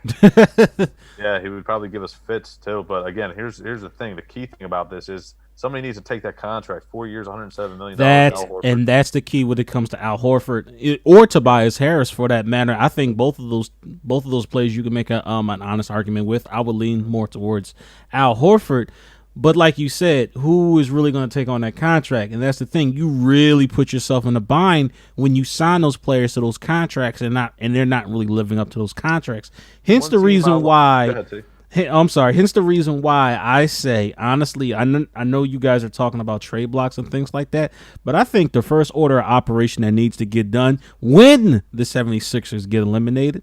Yeah, he would probably give us fits too. But again, here's the thing. The key thing about this is somebody needs to take that contract, 4 years, $107 million. That's the key when it comes to Al Horford or Tobias Harris, for that matter. I think both of those players you can make an honest argument with. I would lean more towards Al Horford, but like you said, who is really going to take on that contract? And that's the thing. You really put yourself in a bind when you sign those players to those contracts and they're not really living up to those contracts. Hence the reason why. I'm sorry. Hence the reason why I say, honestly, I know you guys are talking about trade blocks and things like that, but I think the first order of operation that needs to get done when the 76ers get eliminated,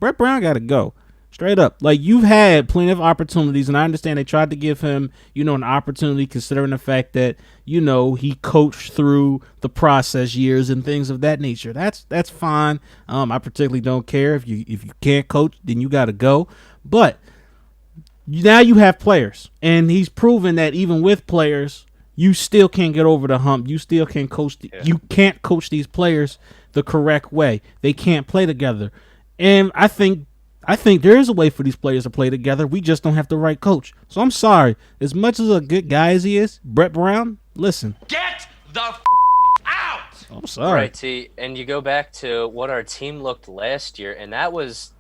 Brett Brown got to go. Straight up. Like, you've had plenty of opportunities, and I understand they tried to give him, an opportunity considering the fact that, he coached through the process years and things of that nature. That's fine. I particularly don't care. If you can't coach, then you got to go. But now you have players, and he's proven that even with players, you still can't get over the hump. You still can't coach. You can't coach these players the correct way. They can't play together. And I think there is a way for these players to play together. We just don't have the right coach. So I'm sorry. As much as a good guy as he is, Brett Brown, listen. Get the out! I'm sorry. Right, T. And you go back to what our team looked last year, and that was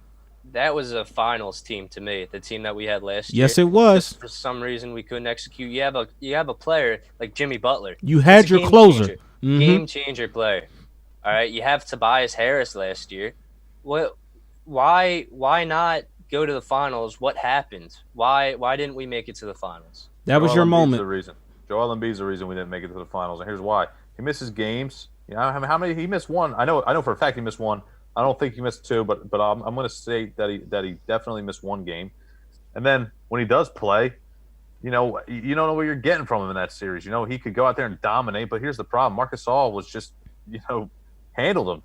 a finals team to me, the team that we had last year. Yes, it was. Just for some reason, we couldn't execute. You have a player like Jimmy Butler. You had your closer. Game changer player. All right, you have Tobias Harris last year. Why not go to the finals? What happened? Why didn't we make it to the finals? That was your moment. Joel Embiid's the reason we didn't make it to the finals, and here's why. He misses games. How many? He missed one. I know for a fact he missed one. I don't think he missed two, but I'm going to say that he definitely missed one game. And then when he does play, you don't know what you're getting from him in that series. He could go out there and dominate, but here's the problem: Marc Gasol was just handled him.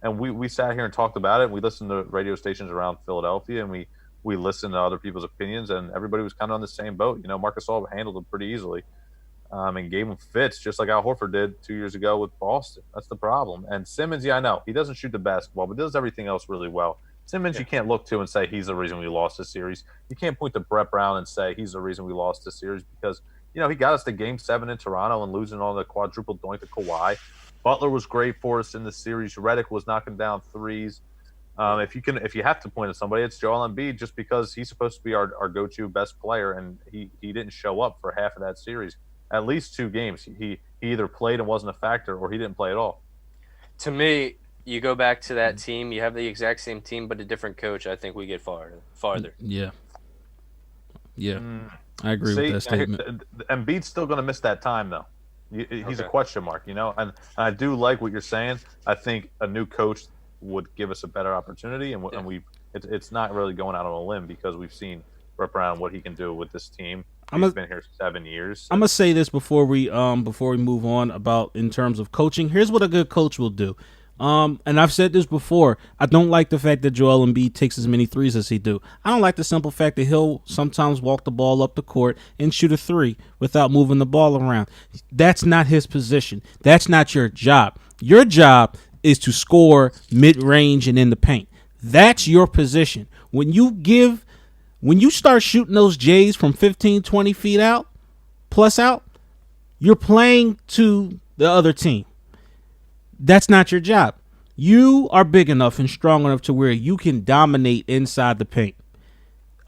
And we sat here and talked about it. We listened to radio stations around Philadelphia, and we listened to other people's opinions, and everybody was kind of on the same boat. Marc Gasol handled him pretty easily, and gave him fits just like Al Horford did 2 years ago with Boston. That's the problem. And Simmons, I know he doesn't shoot the basketball, but does everything else really well. Simmons, you can't look to and say he's the reason we lost this series. You can't point to Brett Brown and say he's the reason we lost this series because he got us to Game 7 in Toronto and losing on the quadruple doink to Kawhi. Butler was great for us in the series. Redick was knocking down threes. If you have to point at somebody, it's Joel Embiid, just because he's supposed to be our go-to best player, and he didn't show up for half of that series. At least 2 games, he either played and wasn't a factor, or he didn't play at all. To me, you go back to that team. You have the exact same team, but a different coach. I think we get farther. Yeah. I agree with that statement. Embiid's still going to miss that time, though. He's a question mark, and I do like what you're saying. I think a new coach would give us a better opportunity, and it's not really going out on a limb because we've seen Brett Brown, what he can do with this team. He's been here 7 years. I'm gonna say this before we move on about in terms of coaching. Here's what a good coach will do. And I've said this before. I don't like the fact that Joel Embiid takes as many threes as he do. I don't like the simple fact that he'll sometimes walk the ball up the court and shoot a 3 without moving the ball around. That's not his position. That's not your job. Your job is to score mid-range and in the paint. That's your position. When you start shooting those J's from 15, 20 feet out, you're playing to the other team. That's not your job. You are big enough and strong enough to where you can dominate inside the paint.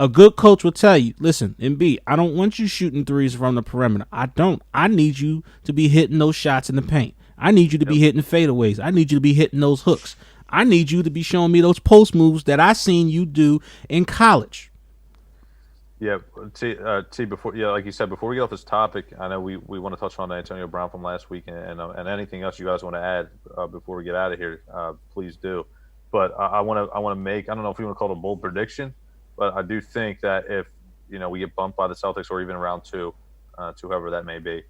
A good coach will tell you, listen, Embiid, I don't want you shooting threes from the perimeter. I don't. I need you to be hitting those shots in the paint. I need you to be hitting fadeaways. I need you to be hitting those hooks. I need you to be showing me those post moves that I seen you do in college. Yeah, T, before like you said, before we get off this topic, I know we want to touch on Antonio Brown from last week and anything else you guys want to add before we get out of here, please do. But I want to make, I don't know if we want to call it a bold prediction, but I do think that if we get bumped by the Celtics or even round two, to whoever that may be,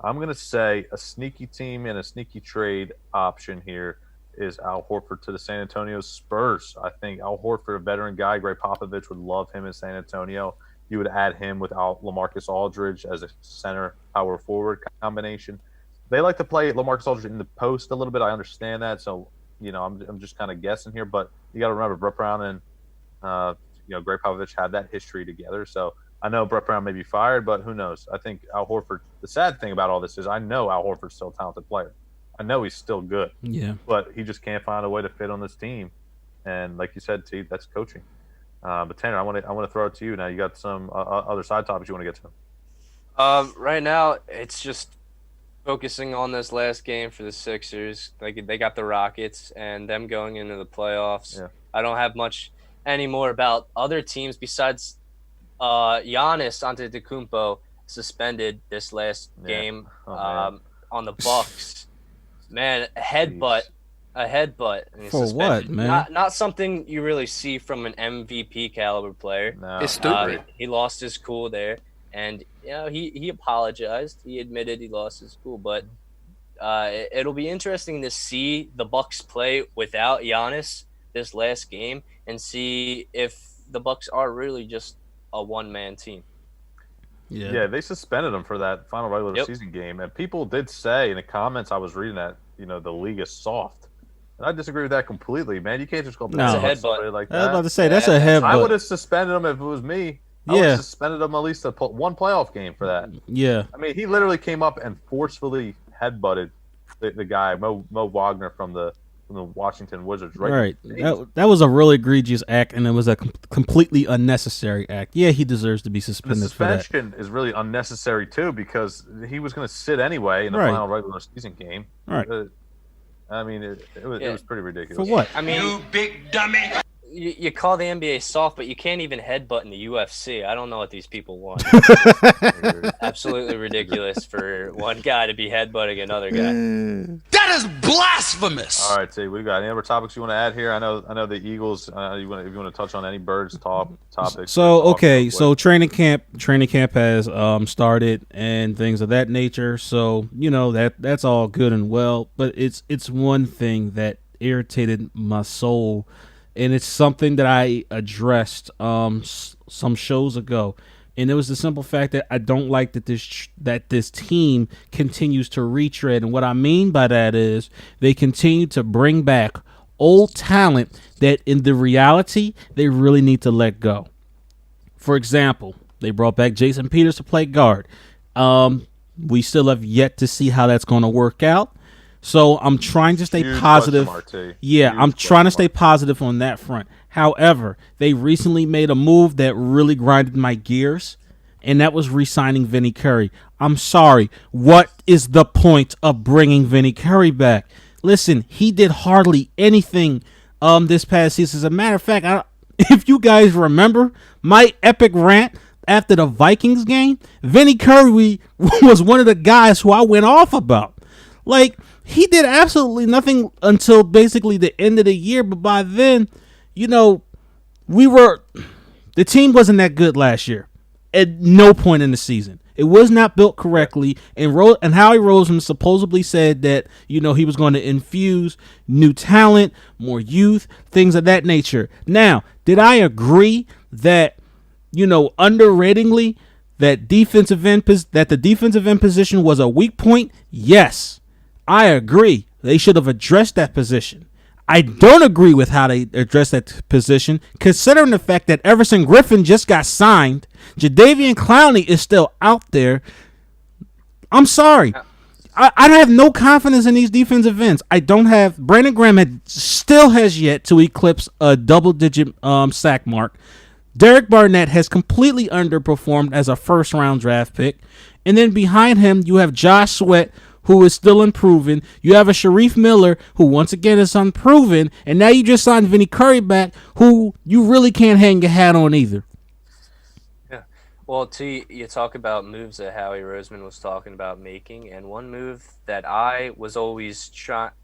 I'm going to say a sneaky team and a sneaky trade option here is Al Horford to the San Antonio Spurs. I think Al Horford, a veteran guy, Greg Popovich would love him in San Antonio. You would add him without LaMarcus Aldridge as a center power forward combination. They like to play LaMarcus Aldridge in the post a little bit. I understand that. So, I'm just kind of guessing here. But you got to remember, Brett Brown and, Greg Popovich had that history together. So I know Brett Brown may be fired, but who knows? I think Al Horford – the sad thing about all this is I know Al Horford's still a talented player. I know he's still good. Yeah. But he just can't find a way to fit on this team. And like you said, T, that's coaching. But Tanner, I want to throw it to you now. You got some other side topics you want to get to? Right now, it's just focusing on this last game for the Sixers. Like they got the Rockets and them going into the playoffs. Yeah. I don't have much anymore about other teams besides Giannis Antetokounmpo suspended this last game on the Bucks. Man, a headbutt. For what, man? Not something you really see from an MVP caliber player. No. It's stupid. He lost his cool there, and he apologized. He admitted he lost his cool, but it'll be interesting to see the Bucks play without Giannis this last game and see if the Bucks are really just a one-man team. Yeah, they suspended him for that final regular season game, and people did say in the comments I was reading that the league is soft. And I disagree with that completely, man. You can't just go that's a headbutt like that. I was about to say that's a headbutt. I would have suspended him if it was me. I would have suspended him at least one playoff game for that. Yeah. I mean, he literally came up and forcefully headbutted the guy Mo Wagner from the Washington Wizards. Right. That was a really egregious act, and it was a completely unnecessary act. Yeah, he deserves to be suspended for that. The suspension is really unnecessary too because he was going to sit anyway in the final regular season game. Right. I mean, it was pretty ridiculous. For what? I mean, you big dummy. You call the NBA soft, but you can't even headbutt in the UFC. I don't know what these people want. Absolutely ridiculous for one guy to be headbutting another guy. That is blasphemous. All right, T, we got any other topics you want to add here? I know the Eagles. If you want to touch on any Birds topics. So training camp has started and things of that nature. So that's all good and well, but it's one thing that irritated my soul. And it's something that I addressed some shows ago, and it was the simple fact that I don't like that this team continues to retread. And what I mean by that is they continue to bring back old talent that, in the reality, they really need to let go. For example, they brought back Jason Peters to play guard. We still have yet to see how that's going to work out. So I'm trying to stay positive. I'm trying to stay positive on that front. However, they recently made a move that really grinded my gears, and that was re-signing Vinny Curry. I'm sorry. What is the point of bringing Vinny Curry back? Listen, he did hardly anything this past season. As a matter of fact, if you guys remember my epic rant after the Vikings game, Vinny Curry was one of the guys who I went off about. Like, he did absolutely nothing until basically the end of the year. But by then, the team wasn't that good last year at no point in the season. It was not built correctly. And Howie Roseman supposedly said that, he was going to infuse new talent, more youth, things of that nature. Now, did I agree that, underratingly, that the defensive end position was a weak point? Yes. I agree. They should have addressed that position. I don't agree with how they addressed that position, considering the fact that Everson Griffin just got signed. Jadeveon Clowney is still out there. I'm sorry. I have no confidence in these defensive ends. I don't have. Brandon Graham still has yet to eclipse a double-digit sack mark. Derek Barnett has completely underperformed as a first-round draft pick. And then behind him, you have Josh Sweat, who is still unproven. You have a Sharif Miller, who once again is unproven. And now you just signed Vinny Curry back, who you really can't hang your hat on either. Well, you talk about moves that Howie Roseman was talking about making, and one move that I was always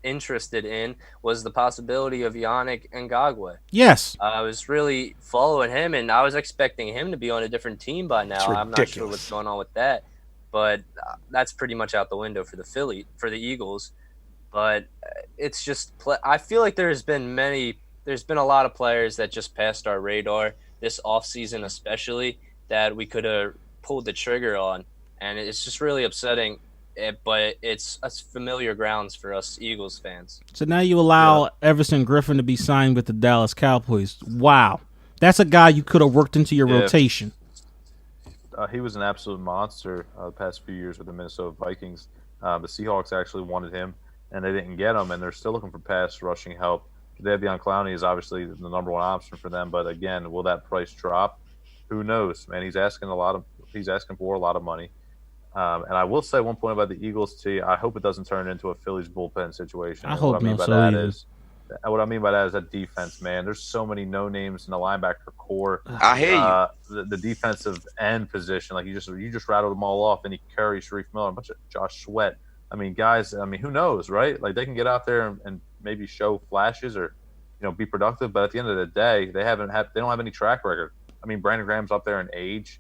interested in was the possibility of Yannick Ngakoue. Yes. I was really following him, and I was expecting him to be on a different team by now. I'm not sure what's going on with that, but that's pretty much out the window for the Eagles. But it's just I feel like there's been a lot of players that just passed our radar this offseason, especially, that we could have pulled the trigger on, and it's just really upsetting. But it's familiar grounds for us Eagles fans. So now you allow Everson Griffin to be signed with the Dallas Cowboys. Wow, that's a guy you could have worked into your rotation. He was an absolute monster the past few years with the Minnesota Vikings. The Seahawks actually wanted him, and they didn't get him, and they're still looking for pass rushing help. Davion Clowney is obviously the number one option for them, but again, will that price drop? Who knows, man? He's asking for a lot of money. And I will say one point about the Eagles too. I hope it doesn't turn into a Phillies bullpen situation. I hope not. What I mean by that is that defense, man. There's so many no names in the linebacker core. I hear you. The defensive end position, like you just rattled them all off. Vinny Curry, Sharif Miller, a bunch of Josh Sweat. I mean, guys. I mean, who knows, right? Like they can get out there and maybe show flashes or be productive, but at the end of the day, they don't have any track record. I mean, Brandon Graham's up there in age.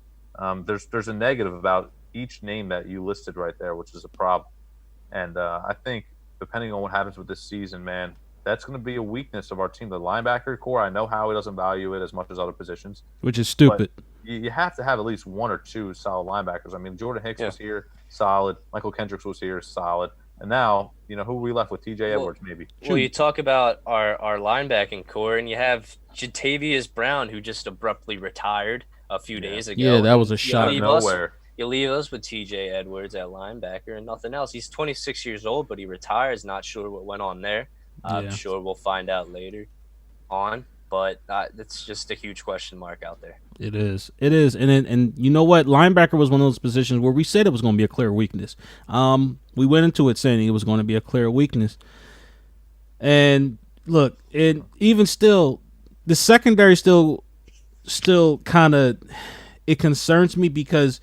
There's a negative about each name that you listed right there, which is a problem. And I think depending on what happens with this season, man, that's going to be a weakness of our team. The linebacker core, I know Howie doesn't value it as much as other positions. Which is stupid. You have to have at least one or two solid linebackers. I mean, Jordan Hicks was here, solid. Michael Kendricks was here, solid. And now, who are we left with? TJ Edwards, maybe. Well, you talk about our linebacking core, and you have Jatavius Brown, who just abruptly retired a few days ago. Yeah, that was a shot. Nowhere. You leave us with TJ Edwards at linebacker and nothing else. He's 26 years old, but he retires. Not sure what went on there. I'm sure we'll find out later on. But it's just a huge question mark out there. It is. And you know what? Linebacker was one of those positions where we said it was going to be a clear weakness. We went into it saying it was going to be a clear weakness. And look, and even still, the secondary still kind of, it concerns me because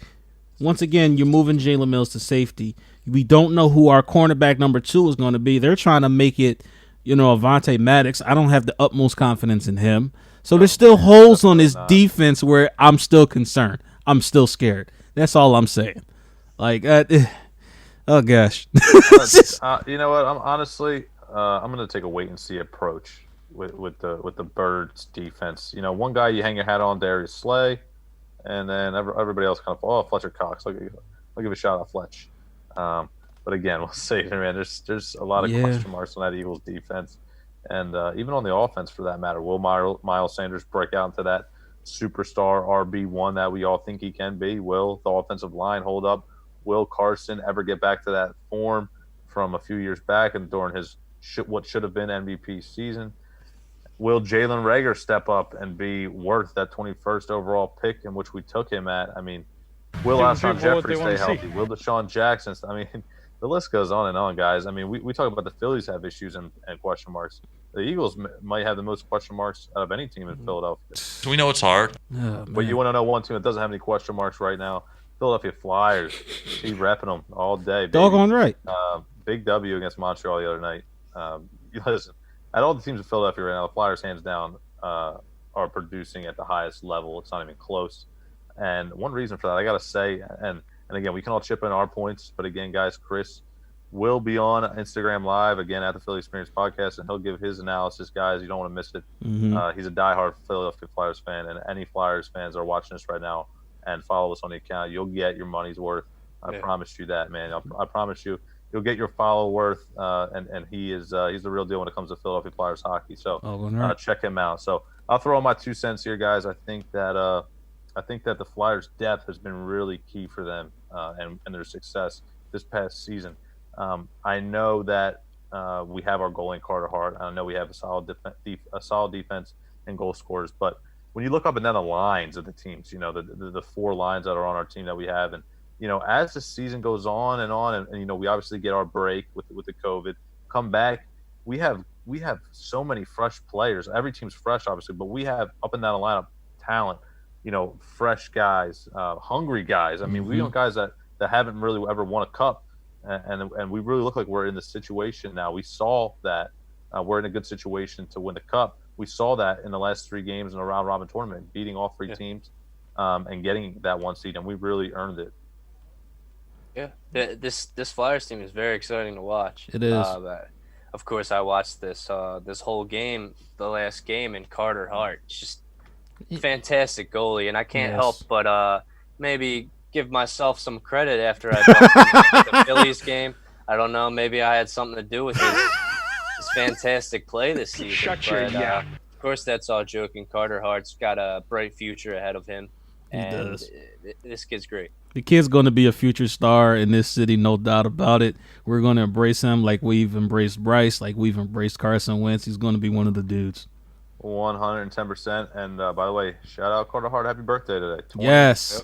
once again, you're moving Jalen Mills to safety. We don't know who our cornerback number 2 is going to be. They're trying to make it, Avonte Maddox. I don't have the utmost confidence in him. So there's still holes on his defense where I'm still concerned. I'm still scared. That's all I'm saying. Like, oh gosh. You know what? I'm going to take a wait and see approach with the Birds defense. One guy you hang your hat on, Darius Slay, and then everybody else kind of Fletcher Cox. I'll give a shot at Fletch. But again, we'll see. Man, there's a lot of question marks on that Eagles defense, and even on the offense for that matter. Will Miles Sanders break out into that superstar RB1 that we all think he can be? Will the offensive line hold up? Will Carson ever get back to that form from a few years back and during his what should have been MVP season? Will Jalen Reagor step up and be worth that 21st overall pick in which we took him at? I mean, will Alshon Jeffrey stay healthy? Will Deshaun Jackson? I mean, the list goes on and on, guys. I mean, we talk about the Phillies have issues and question marks. The Eagles might have the most question marks out of any team in Philadelphia. Do we know it's hard? But you want to know one team that doesn't have any question marks right now? Philadelphia Flyers. Keep repping them all day. Baby. Doggone right. Big W against Montreal the other night. Listen, at all the teams in Philadelphia right now, the Flyers, hands down, are producing at the highest level. It's not even close. And one reason for that, I got to say, and again, we can all chip in our points, but again, guys, Chris will be on Instagram Live, again, at the Philly Experience Podcast, and he'll give his analysis, guys. You don't want to miss it. Mm-hmm. He's a diehard Philadelphia Flyers fan, and any Flyers fans that are watching this right now and follow us on the account, you'll get your money's worth. I promise you that, man. I promise you. You'll get your follow worth, and he's the real deal when it comes to Philadelphia Flyers hockey. So check him out. So I'll throw in my 2 cents here, guys. I think that the Flyers' depth has been really key for them and their success this past season. I know that we have our goalie Carter Hart. I know we have a solid defense and goal scorers, but when you look up and down the lines of the teams, the four lines that are on our team that we have, and as the season goes on, and we obviously get our break with the COVID, come back, we have so many fresh players. Every team's fresh, obviously, but we have up and down the lineup talent, fresh guys, hungry guys. I mean, we want guys that haven't really ever won a cup, and we really look like we're in the situation now. We saw that we're in a good situation to win the cup. We saw that in the last 3 games in a round robin tournament, beating all 3 teams, and getting that 1 seed, and we really earned it. Yeah, this Flyers team is very exciting to watch. It is. Of course, I watched this whole game, the last game, and Carter Hart, just fantastic goalie, and I can't help but maybe give myself some credit after I bumped the Phillies game. I don't know, maybe I had something to do with his fantastic play this season. Shut your yap. Of course, that's all joking. Carter Hart's got a bright future ahead of him, and does. This kid's great. The kid's going to be a future star in this city, no doubt about it. We're going to embrace him like we've embraced Bryce, like we've embraced Carson Wentz. He's going to be one of the dudes. 110%. And by the way, shout out Carter Hart. Happy birthday today.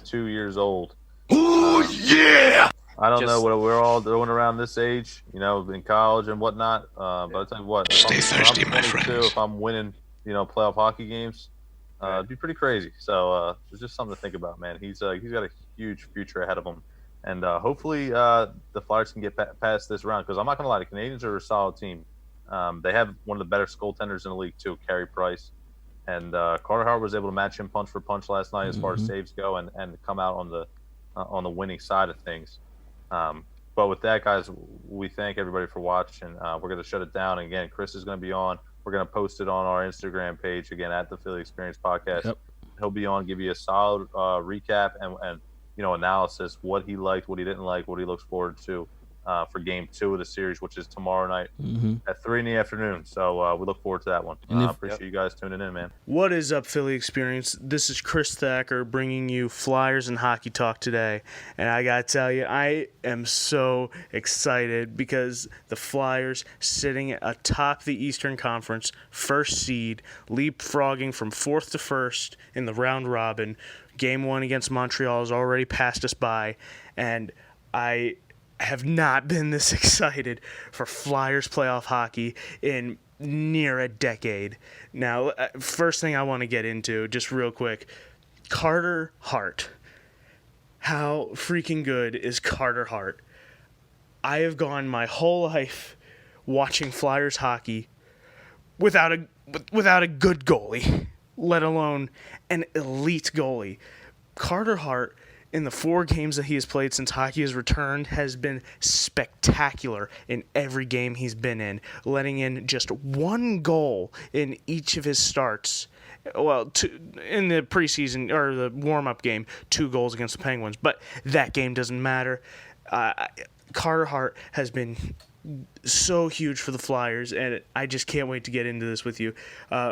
2 years old. Oh, yeah! I don't know what we're all doing around this age, in college and whatnot. But I'll tell you what, Stay thirsty, I'm my 22, friends. if I'm winning, playoff hockey games, it'd be pretty crazy. So it's just something to think about, man. He's got a huge future ahead of him. And hopefully the Flyers can get past this round, because I'm not going to lie, the Canadiens are a solid team. They have one of the better goaltenders in the league, too, Carey Price. And Carter Hart was able to match him punch for punch last night as far as saves go, and come out on the winning side of things. But with that, guys, we thank everybody for watching. We're going to shut it down. Again, Chris is going to be on. We're going to post it on our Instagram page, again, at the Philly Experience Podcast. Yep. He'll be on, give you a solid recap and analysis, what he liked, what he didn't like, what he looks forward to for Game 2 of the series, which is tomorrow night at 3 in the afternoon. So we look forward to that one. Appreciate you guys tuning in, man. What is up, Philly Experience? This is Chris Thacker bringing you Flyers and Hockey Talk today. And I got to tell you, I am so excited because the Flyers sitting atop the Eastern Conference, first seed, leapfrogging from 4th to 1st in the round robin. Game 1 against Montreal has already passed us by, and I have not been this excited for Flyers playoff hockey in near a decade. Now, first thing I want to get into, just real quick, Carter Hart. How freaking good is Carter Hart? I have gone my whole life watching Flyers hockey without a good goalie, let alone an elite goalie. Carter Hart, in the 4 games that he has played since hockey has returned, has been spectacular in every game he's been in, letting in just 1 goal in each of his starts. Well, in the preseason, or the warm-up game, 2 goals against the Penguins, but that game doesn't matter. Carter Hart has been so huge for the Flyers, and I just can't wait to get into this with you.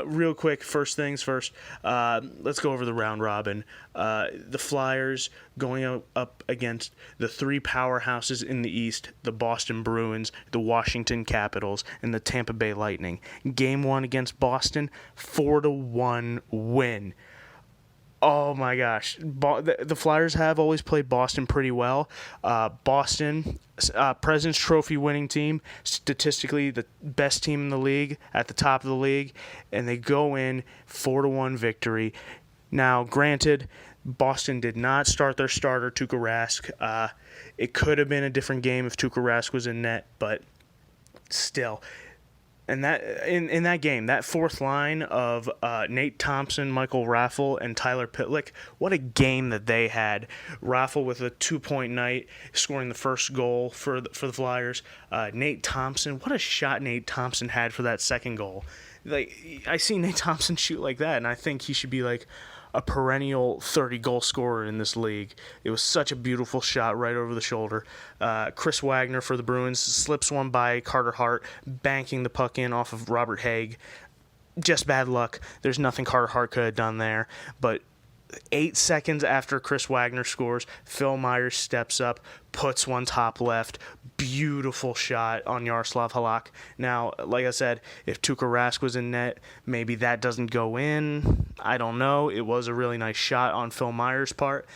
Real quick, first things first, let's go over the round robin. The Flyers going up against the 3 powerhouses in the East, the Boston Bruins, the Washington Capitals, and the Tampa Bay Lightning. Game 1 against Boston, 4-1 win. Oh my gosh. The Flyers have always played Boston pretty well. Boston, President's Trophy winning team, statistically the best team in the league, at the top of the league, and they go in 4-1 victory. Now, granted, Boston did not start their starter, Tuukka Rask. It could have been a different game if Tuukka Rask was in net, but still. And that in that game, that 4th line of Nate Thompson, Michael Raffl, and Tyler Pitlick, what a game that they had. Raffl with a 2-point night, scoring the first goal for the Flyers. Nate Thompson, what a shot Nate Thompson had for that second goal. Like, I see Nate Thompson shoot like that, and I think he should be like a perennial 30-goal scorer in this league. It was such a beautiful shot right over the shoulder. Chris Wagner for the Bruins slips one by Carter Hart, banking the puck in off of Robert Haig. Just bad luck. There's nothing Carter Hart could have done there. But 8 seconds after Chris Wagner scores, Phil Myers steps up, puts one top left. Beautiful shot on Yaroslav Halak. Now, like I said, if Tuukka Rask was in net, maybe that doesn't go in. I don't know. It was a really nice shot on Phil Myers' part.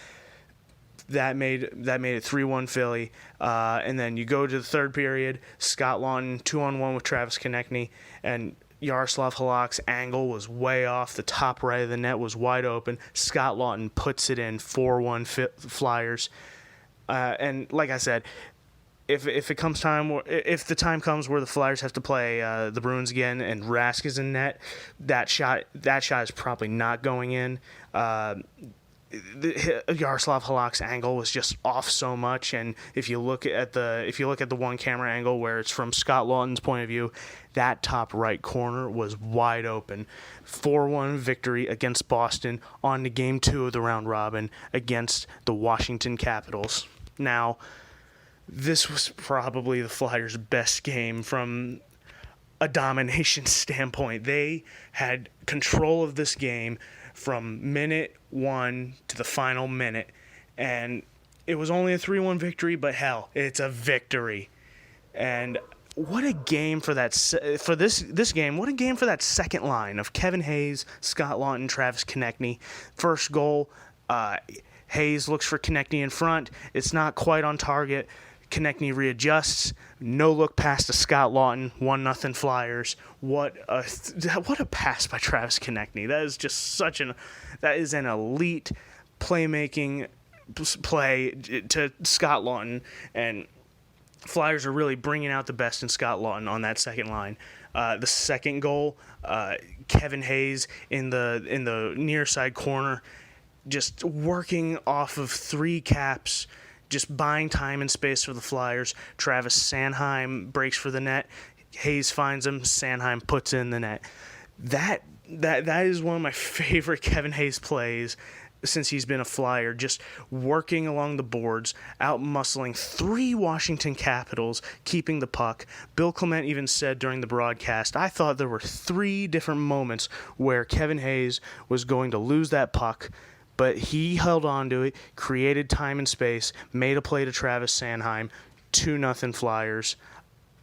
That made it 3-1 Philly. And then you go to the third period, Scott Laughton 2-on-1 with Travis Konechny, and Yaroslav Halak's angle was way off. The top right of the net was wide open. Scott Laughton puts it in 4-1 Flyers. And like I said, if the time comes where the Flyers have to play the Bruins again and Rask is in net, that shot is probably not going in. Yaroslav Halak's angle was just off so much, and if you look at the one camera angle where it's from Scott Laughton's point of view, that top right corner was wide open. 4-1 victory against Boston on to Game 2 of the round robin against the Washington Capitals. Now, this was probably the Flyers' best game from a domination standpoint. They had control of this game from minute 1 to the final minute, and it was only a 3-1 victory, but hell, it's a victory. And what a game for this game. What a game for that second line of Kevin Hayes, Scott Laughton, Travis Konechny. First goal, Hayes looks for Konechny in front. It's not quite on target. Konechny readjusts. No look pass to Scott Laughton. 1-0 Flyers. What a pass by Travis Konechny. That is just that is an elite playmaking play to Scott Laughton, and Flyers are really bringing out the best in Scott Laughton on that second line. The second goal, Kevin Hayes in the near side corner, just working off of 3 caps, just buying time and space for the Flyers. Travis Sanheim breaks for the net. Hayes finds him. Sanheim puts in the net. That is one of my favorite Kevin Hayes plays since he's been a Flyer, just working along the boards, out-muscling 3 Washington Capitals, keeping the puck. Bill Clement even said during the broadcast, I thought there were 3 different moments where Kevin Hayes was going to lose that puck, but he held on to it, created time and space, made a play to Travis Sanheim, 2-0 Flyers.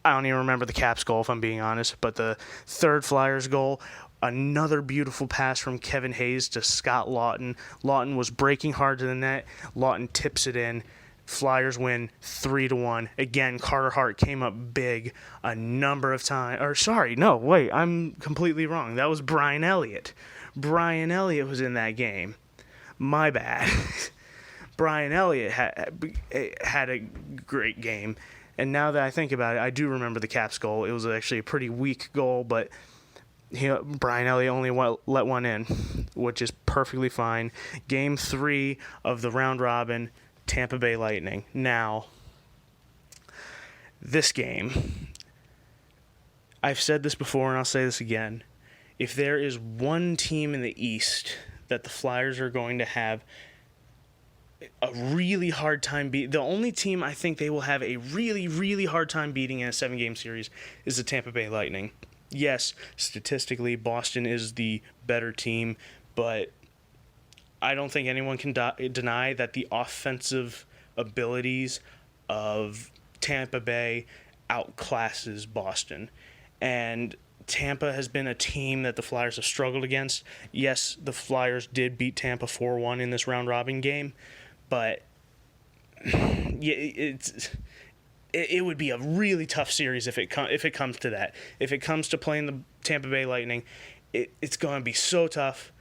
I don't even remember the Caps goal, if I'm being honest, but the third Flyers goal, another beautiful pass from Kevin Hayes to Scott Laughton. Laughton was breaking hard to the net. Laughton tips it in. Flyers win 3-1. Again, Carter Hart came up big a number of times. Or sorry, no, wait, I'm completely wrong. That was Brian Elliott. Brian Elliott was in that game. My bad. Brian Elliott had a great game. And now that I think about it, I do remember the Caps goal. It was actually a pretty weak goal, but Brian Elliott only let one in, which is perfectly fine. Game 3 of the round robin, Tampa Bay Lightning. Now, this game, I've said this before and I'll say this again. If there is one team in the East that the Flyers are going to have a really hard time the only team I think they will have a really, really hard time beating in a 7-game series is the Tampa Bay Lightning. Yes, statistically, Boston is the better team, but I don't think anyone can deny that the offensive abilities of Tampa Bay outclasses Boston. And Tampa has been a team that the Flyers have struggled against. Yes, the Flyers did beat Tampa 4-1 in this round-robin game, but it would be a really tough series if it comes to that. If it comes to playing the Tampa Bay Lightning, it's going to be so tough,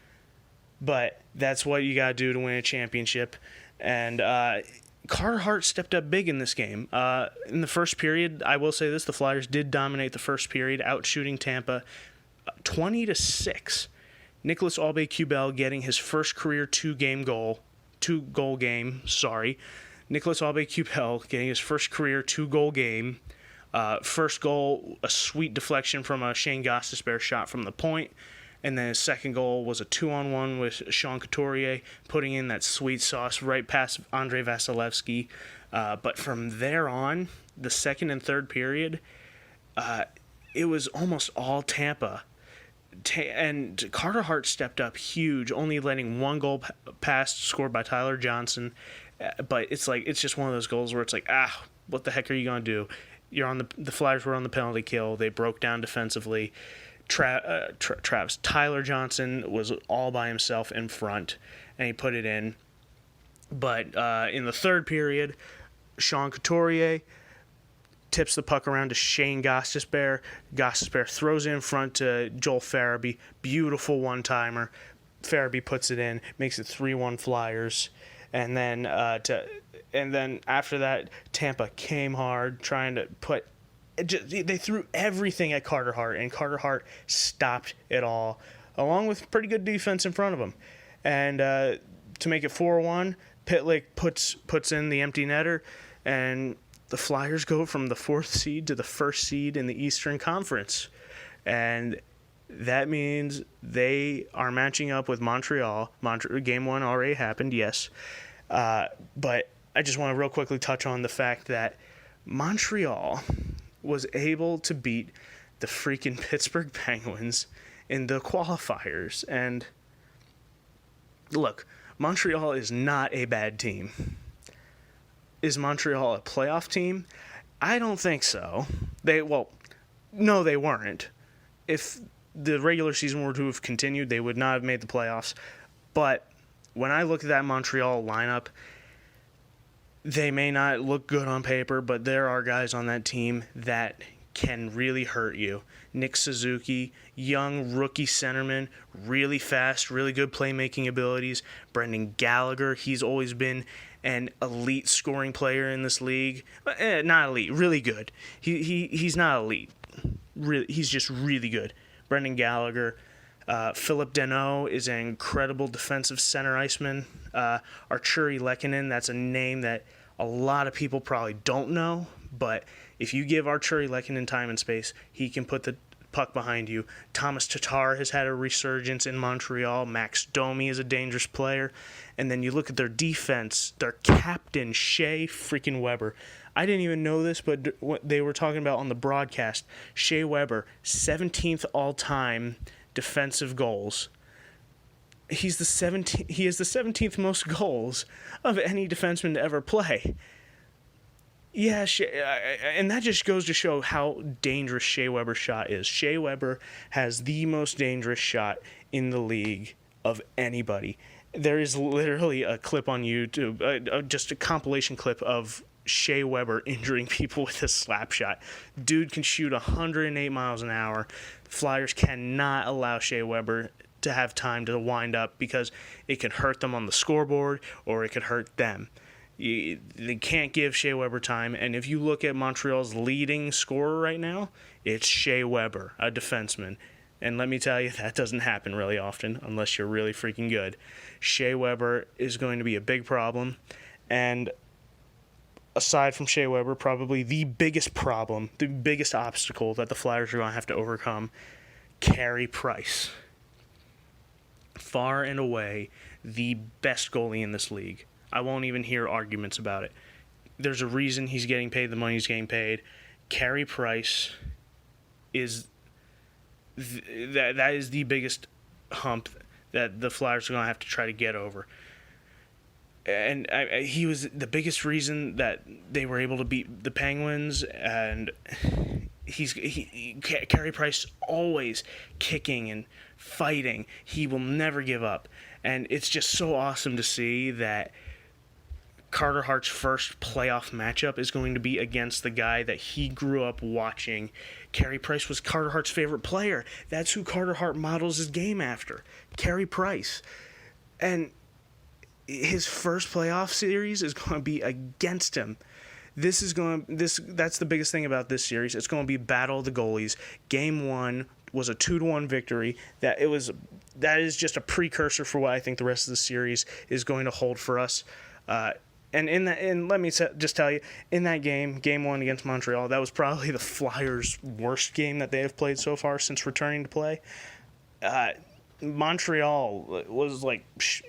but that's what you got to do to win a championship. And Carter Hart stepped up big in this game. In the first period, I will say this, the Flyers did dominate the first period, outshooting Tampa 20-6. Nicholas Aube-Kubel getting his first career two-goal game. Nicholas Aube-Kubel getting his first career 2-goal game. First goal, a sweet deflection from a Shane Gostisbehere shot from the point. And then his second goal was a 2-on-1 with Sean Couturier, putting in that sweet sauce right past Andrei Vasilevsky. But from there on, the second and third period, it was almost all Tampa. and Carter Hart stepped up huge, only letting one goal pass scored by Tyler Johnson. But it's just one of those goals where it's like, what the heck are you gonna do? You're on the Flyers were on the penalty kill. They broke down defensively. Tyler Johnson was all by himself in front, and he put it in. But in the third period, Sean Couturier tips the puck around to Shane Gostisbehere. Gostisbehere throws it in front to Joel Farabee. Beautiful one-timer. Farabee puts it in, makes it 3-1 Flyers. And then after that, Tampa came hard, trying to put. They threw everything at Carter Hart, and Carter Hart stopped it all, along with pretty good defense in front of him. And to make it 4-1, Pitlick puts in the empty netter, and the Flyers go from the 4th seed to the 1st seed in the Eastern Conference. And that means they are matching up with Montreal. Game 1 already happened, yes. But I just want to real quickly touch on the fact that Montreal was able to beat the freaking Pittsburgh Penguins in the qualifiers. And look, Montreal is not a bad team. Is Montreal a playoff team? I don't think so. No, they weren't. If the regular season were to have continued, they would not have made the playoffs. But when I look at that Montreal lineup, they may not look good on paper, but there are guys on that team that can really hurt you. Nick Suzuki, young rookie centerman, really fast, really good playmaking abilities. Brendan Gallagher, he's always been an elite scoring player in this league. Not elite, really good. He's not elite. Really, he's just really good. Brendan Gallagher. Philip Deneau is an incredible defensive center iceman. Arturi Lehkonen, that's a name that a lot of people probably don't know, but if you give Arturi Lehkonen time and space, he can put the puck behind you. Thomas Tatar has had a resurgence in Montreal. Max Domi is a dangerous player. And then you look at their defense, their captain, Shea freaking Weber. I didn't even know this, but what they were talking about on the broadcast, Shea Weber, 17th all-time defensive goals. He has the 17th most goals of any defenseman to ever play. Yeah, and that just goes to show how dangerous Shea Weber's shot is. Shea Weber has the most dangerous shot in the league of anybody. There is literally a clip on YouTube, just a compilation clip of Shea Weber injuring people with a slap shot. Dude can shoot 108 miles an hour. Flyers cannot allow Shea Weber to have time to wind up because it could hurt them on the scoreboard or it could hurt them. They can't give Shea Weber time, and if you look at Montreal's leading scorer right now, it's Shea Weber, a defenseman. And let me tell you, that doesn't happen really often unless you're really freaking good. Shea Weber is going to be a big problem, and aside from Shea Weber, probably the biggest problem, the biggest obstacle that the Flyers are going to have to overcome, Carey Price. Far and away the best goalie in this league. I won't even hear arguments about it. There's a reason he's getting paid the money he's getting paid. Carey Price is that is the biggest hump that the Flyers are going to have to try to get over. And he was the biggest reason that they were able to beat the Penguins, and Carey Price always kicking and fighting. He will never give up. And it's just so awesome to see that Carter Hart's first playoff matchup is going to be against the guy that he grew up watching. Carey Price was Carter Hart's favorite player. That's who Carter Hart models his game after, Carey Price. And his first playoff series is going to be against him. That's the biggest thing about this series. It's going to be battle of the goalies. Game 1 was a 2-1 victory. That is just a precursor for what I think the rest of the series is going to hold for us. And let me just tell you, in that game 1 against Montreal, that was probably the Flyers' worst game that they have played so far since returning to play. Montreal was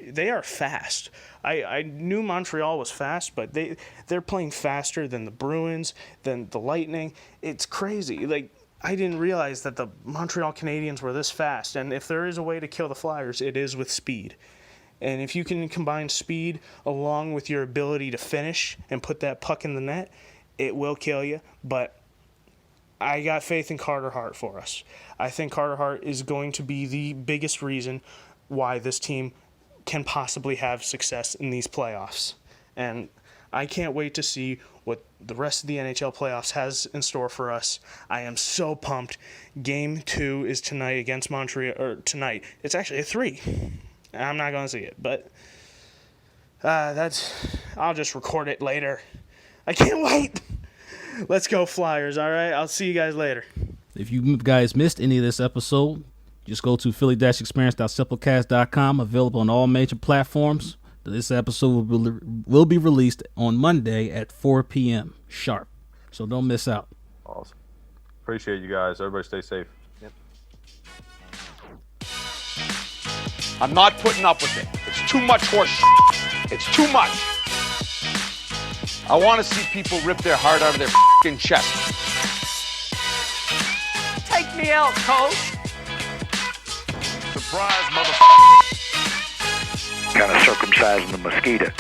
they are fast. I knew Montreal was fast, but they're playing faster than the Bruins, than the Lightning. It's crazy. I didn't realize that the Montreal Canadiens were this fast. And if there is a way to kill the Flyers, it is with speed. And if you can combine speed along with your ability to finish and put that puck in the net, it will kill you. But I got faith in Carter Hart for us. I think Carter Hart is going to be the biggest reason why this team can possibly have success in these playoffs. And I can't wait to see what the rest of the NHL playoffs has in store for us. I am so pumped. Game 2 is tonight against Montreal, or tonight. It's actually at 3. I'm not going to see it, but I'll just record it later. I can't wait. Let's go Flyers, all right? I'll see you guys later. If you guys missed any of this episode, just go to philly-experience.simplecast.com, available on all major platforms. This episode will be released on Monday at 4 p.m. sharp, so don't miss out. Awesome. Appreciate you guys. Everybody stay safe. Yep. I'm not putting up with it. It's too much horse. It's too much. I want to see people rip their heart out of their fucking chest. Take me out, coach. Surprise, motherfucker. Kind of circumcising the mosquito.